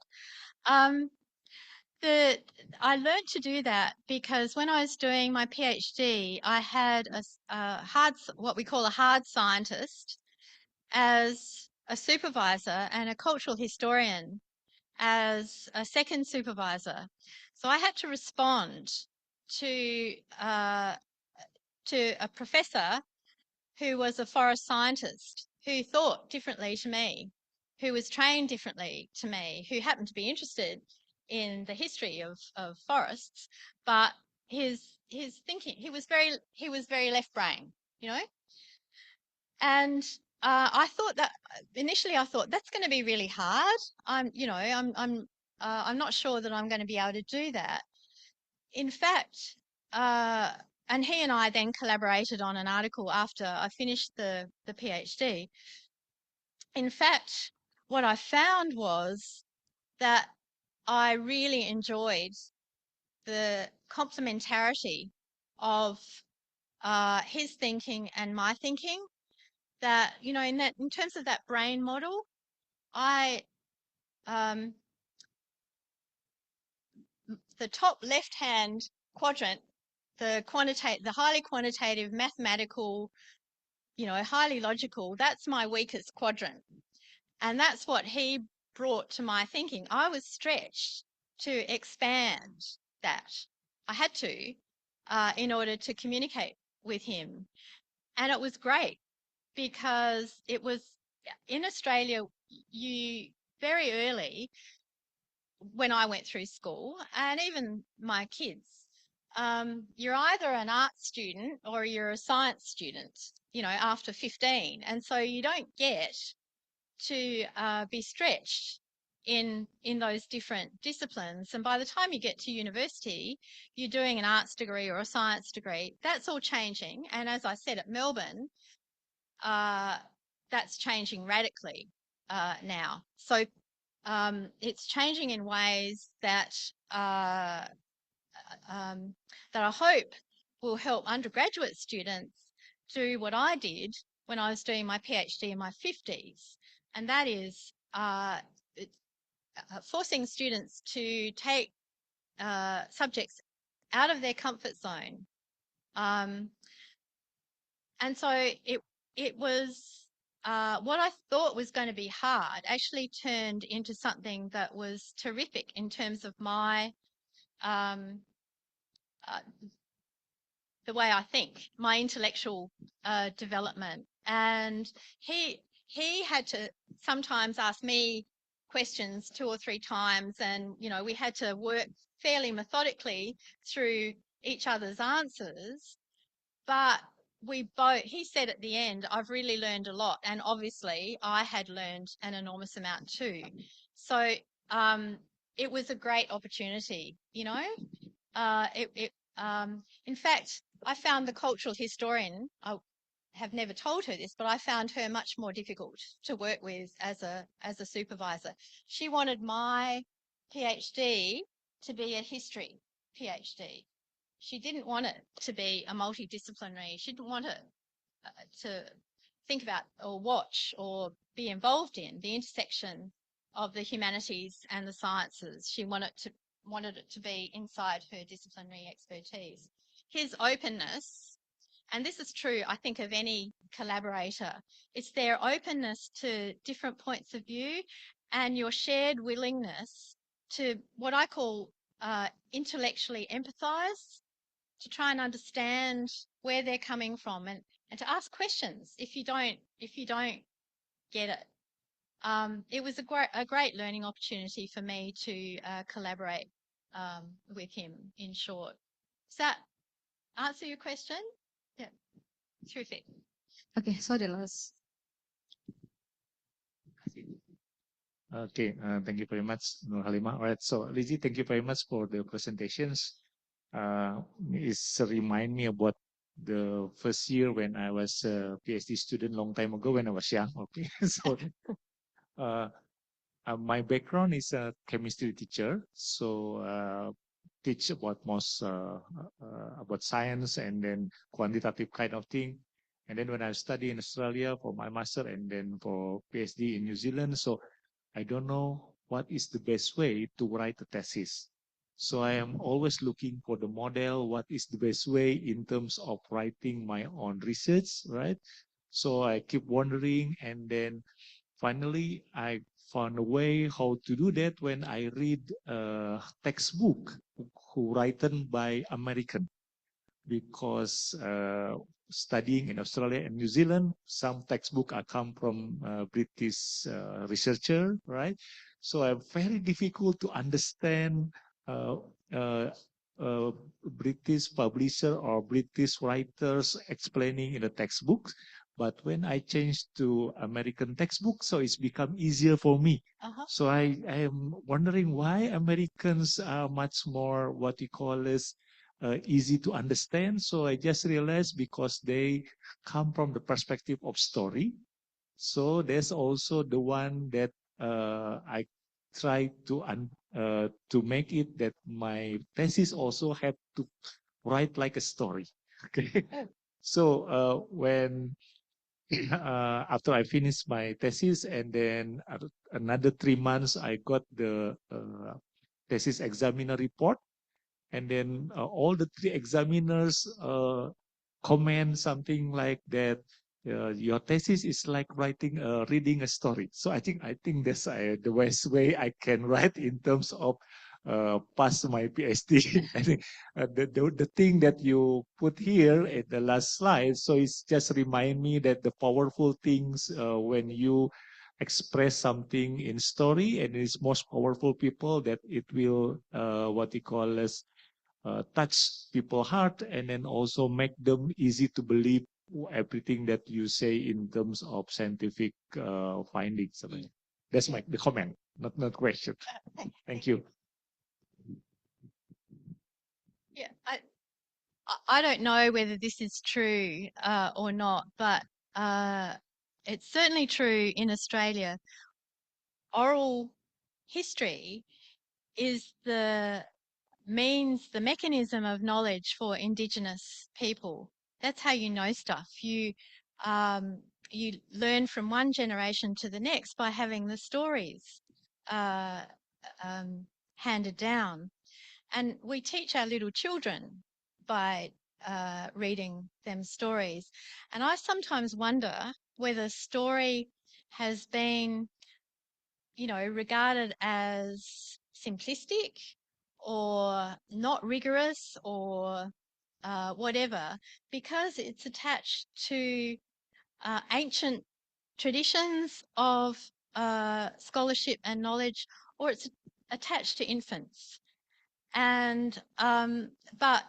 I learned to do that because when I was doing my PhD, I had what we call a hard scientist as a supervisor and a cultural historian as a second supervisor. So I had to respond to a professor who was a forest scientist who thought differently to me, who was trained differently to me, who happened to be interested in the history of forests, but his thinking, he was very left brain, and I thought that initially I thought that's going to be really hard. I'm not sure that I'm going to be able to do that. In fact, and he and I then collaborated on an article after I finished the PhD. In fact, what I found was that I really enjoyed the complementarity of his thinking and my thinking. That in terms of that brain model, the top left-hand quadrant, the highly quantitative, mathematical, highly logical, that's my weakest quadrant. And that's what he brought to my thinking. I was stretched to expand that. I had to in order to communicate with him. And it was great because it was in Australia, you very early when I went through school, and even my kids, you're either an art student or you're a science student, after 15. And so you don't get to be stretched in those different disciplines. And by the time you get to university, you're doing an arts degree or a science degree. That's all changing. And as I said, at Melbourne, that's changing radically now. So it's changing in ways that that I hope will help undergraduate students do what I did when I was doing my PhD in my 50s, and that is forcing students to take subjects out of their comfort zone. And so it was what I thought was going to be hard actually turned into something that was terrific in terms of my the way I think, my intellectual development. And he had to sometimes ask me questions 2 or 3 times, and we had to work fairly methodically through each other's answers. But he said at the end, I've really learned a lot, and obviously I had learned an enormous amount too. So it was a great opportunity, in fact, I found the cultural historian, I have never told her this, but I found her much more difficult to work with as a supervisor. She wanted my PhD to be a history PhD. She didn't want it to be a multidisciplinary. She didn't want it to think about or watch or be involved in the intersection of the humanities and the sciences. She wanted it to be inside her disciplinary expertise. His openness, and this is true, I think, of any collaborator, it's their openness to different points of view and your shared willingness to what I call intellectually empathize, to try and understand where they're coming from and to ask questions if you don't get it. It was a great learning opportunity for me to collaborate with him, in short. Does that answer your question? Yeah, terrific. Okay, sorry, Lars. Okay, thank you very much, Nur Halimah. All right, so Lizzie, thank you very much for the presentations. It's remind me about the first year when I was a PhD student long time ago when I was young. Okay, so my background is a chemistry teacher, so teach about most about science and then quantitative kind of thing. And then when I study in Australia for my master and then for PhD in New Zealand, so I don't know what is the best way to write a thesis. So I am always looking for the model, what is the best way in terms of writing my own research, right? So I keep wondering, and then finally I found a way how to do that when I read a textbook written by American, because studying in Australia and New Zealand, some textbook are come from British researcher, right? So it's very difficult to understand British publisher or British writers explaining in the textbooks. But when I changed to American textbook, so it's become easier for me. So I am wondering why Americans are much more what you call is easy to understand. So I just realized because they come from the perspective of story. So there's also the one that I try to make it that my thesis also have to write like a story. Okay. So when after I finished my thesis and then another 3 months, I got the thesis examiner report. and then all the three examiners comment something like that. Your thesis is like reading a story. So I think that's the best way I can write in terms of pass my PhD. I think the thing that you put here at the last slide, so it's just remind me that the powerful things when you express something in story, and it's most powerful people that it will what you call as touch people's heart, and then also make them easy to believe everything that you say in terms of scientific findings. That's the comment, not question. Thank you. Yeah, I don't know whether this is true or not, but it's certainly true in Australia. Oral history is the mechanism of knowledge for Indigenous people. That's how you know stuff. You learn from one generation to the next by having the stories handed down. And we teach our little children by reading them stories. And I sometimes wonder whether story has been, regarded as simplistic or not rigorous or whatever, because it's attached to ancient traditions of scholarship and knowledge, or it's attached to infants. And but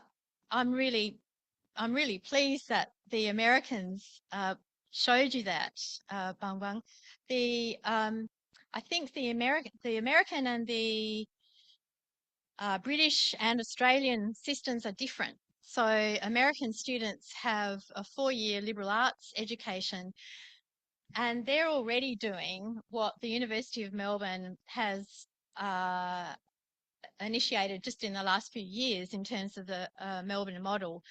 I'm really pleased that the Americans showed you that, Bang Bang. I think the American and the British and Australian systems are different. So American students have a 4-year liberal arts education, and they're already doing what the University of Melbourne has initiated just in the last few years in terms of the Melbourne model.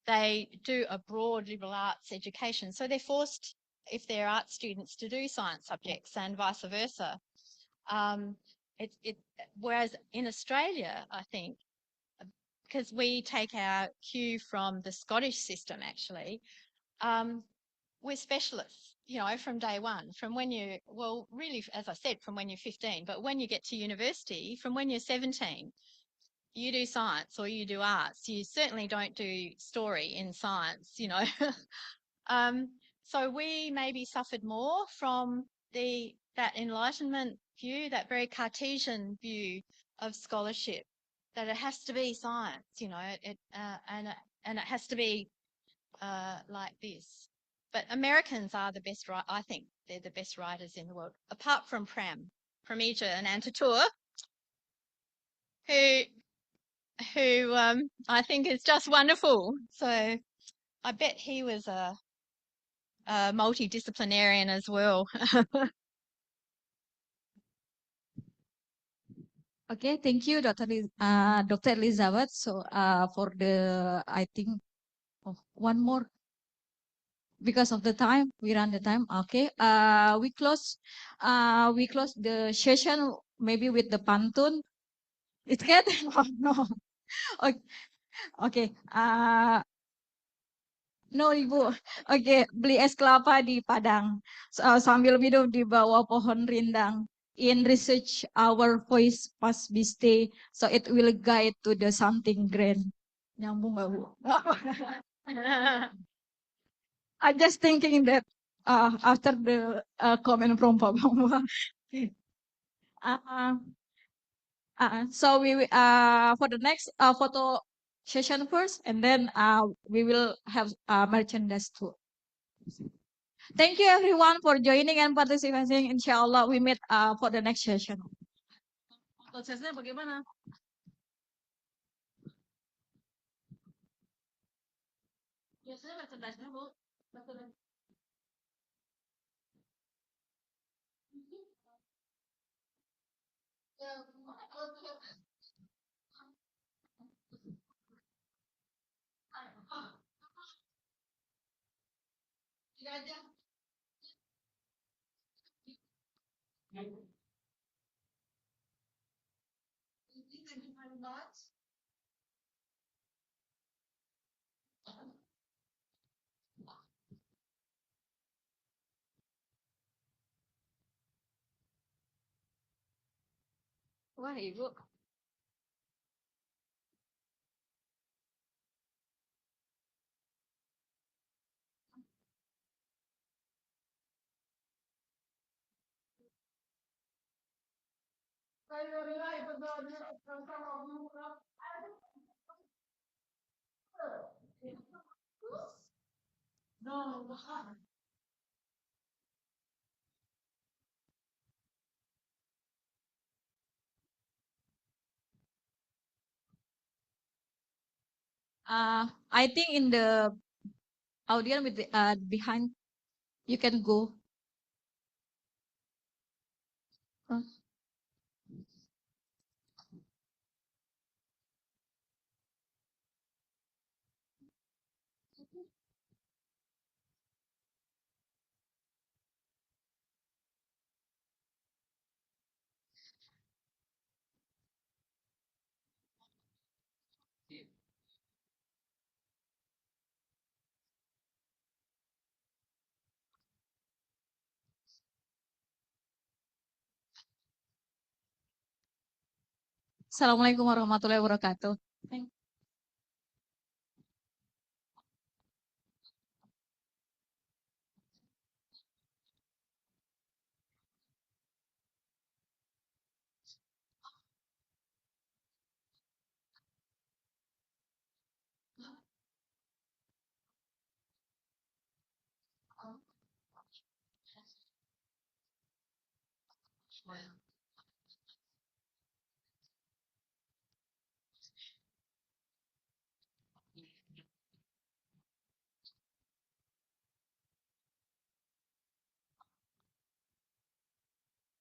They do a broad liberal arts education. So they're forced, if they're art students, to do science subjects and vice versa. Whereas in Australia, I think, because we take our cue from the Scottish system, actually, we're specialists, from day one, from when really, as I said, from when you're 15, but when you get to university, from when you're 17, you do science or you do arts. You certainly don't do story in science, So we maybe suffered more from that Enlightenment view, that very Cartesian view of scholarship, that it has to be science, and it has to be like this. But Americans are the best, I think they're the best writers in the world, apart from Pramita and Antatur, who I think is just wonderful. So I bet he was a multidisciplinarian as well. Okay, thank you, Dr. Elizabeth. So, for I think, one more. Because of the time, we run the time. Okay, we close the session maybe with the pantun. It's good? No. Okay. Okay. No, Ibu. Oke, beli es kelapa di Padang. Sambil minum di bawah pohon rindang. In research, our voice must be stay, so it will guide to the something grand. Nyambung nggak, Bu? I'm just thinking that after the comment from Pak Bambang. Uh, so for the next photo session first, and then we will have merchandise too. Thank you everyone for joining and participating. Inshallah we meet for the next session. Prosesnya bagaimana? Biasanya merchandise-nya, Bu. Tidak aja. Thank you very much. Wah, Ibu. I think in the audience with the, behind, you can go. Assalamualaikum warahmatullahi wabarakatuh.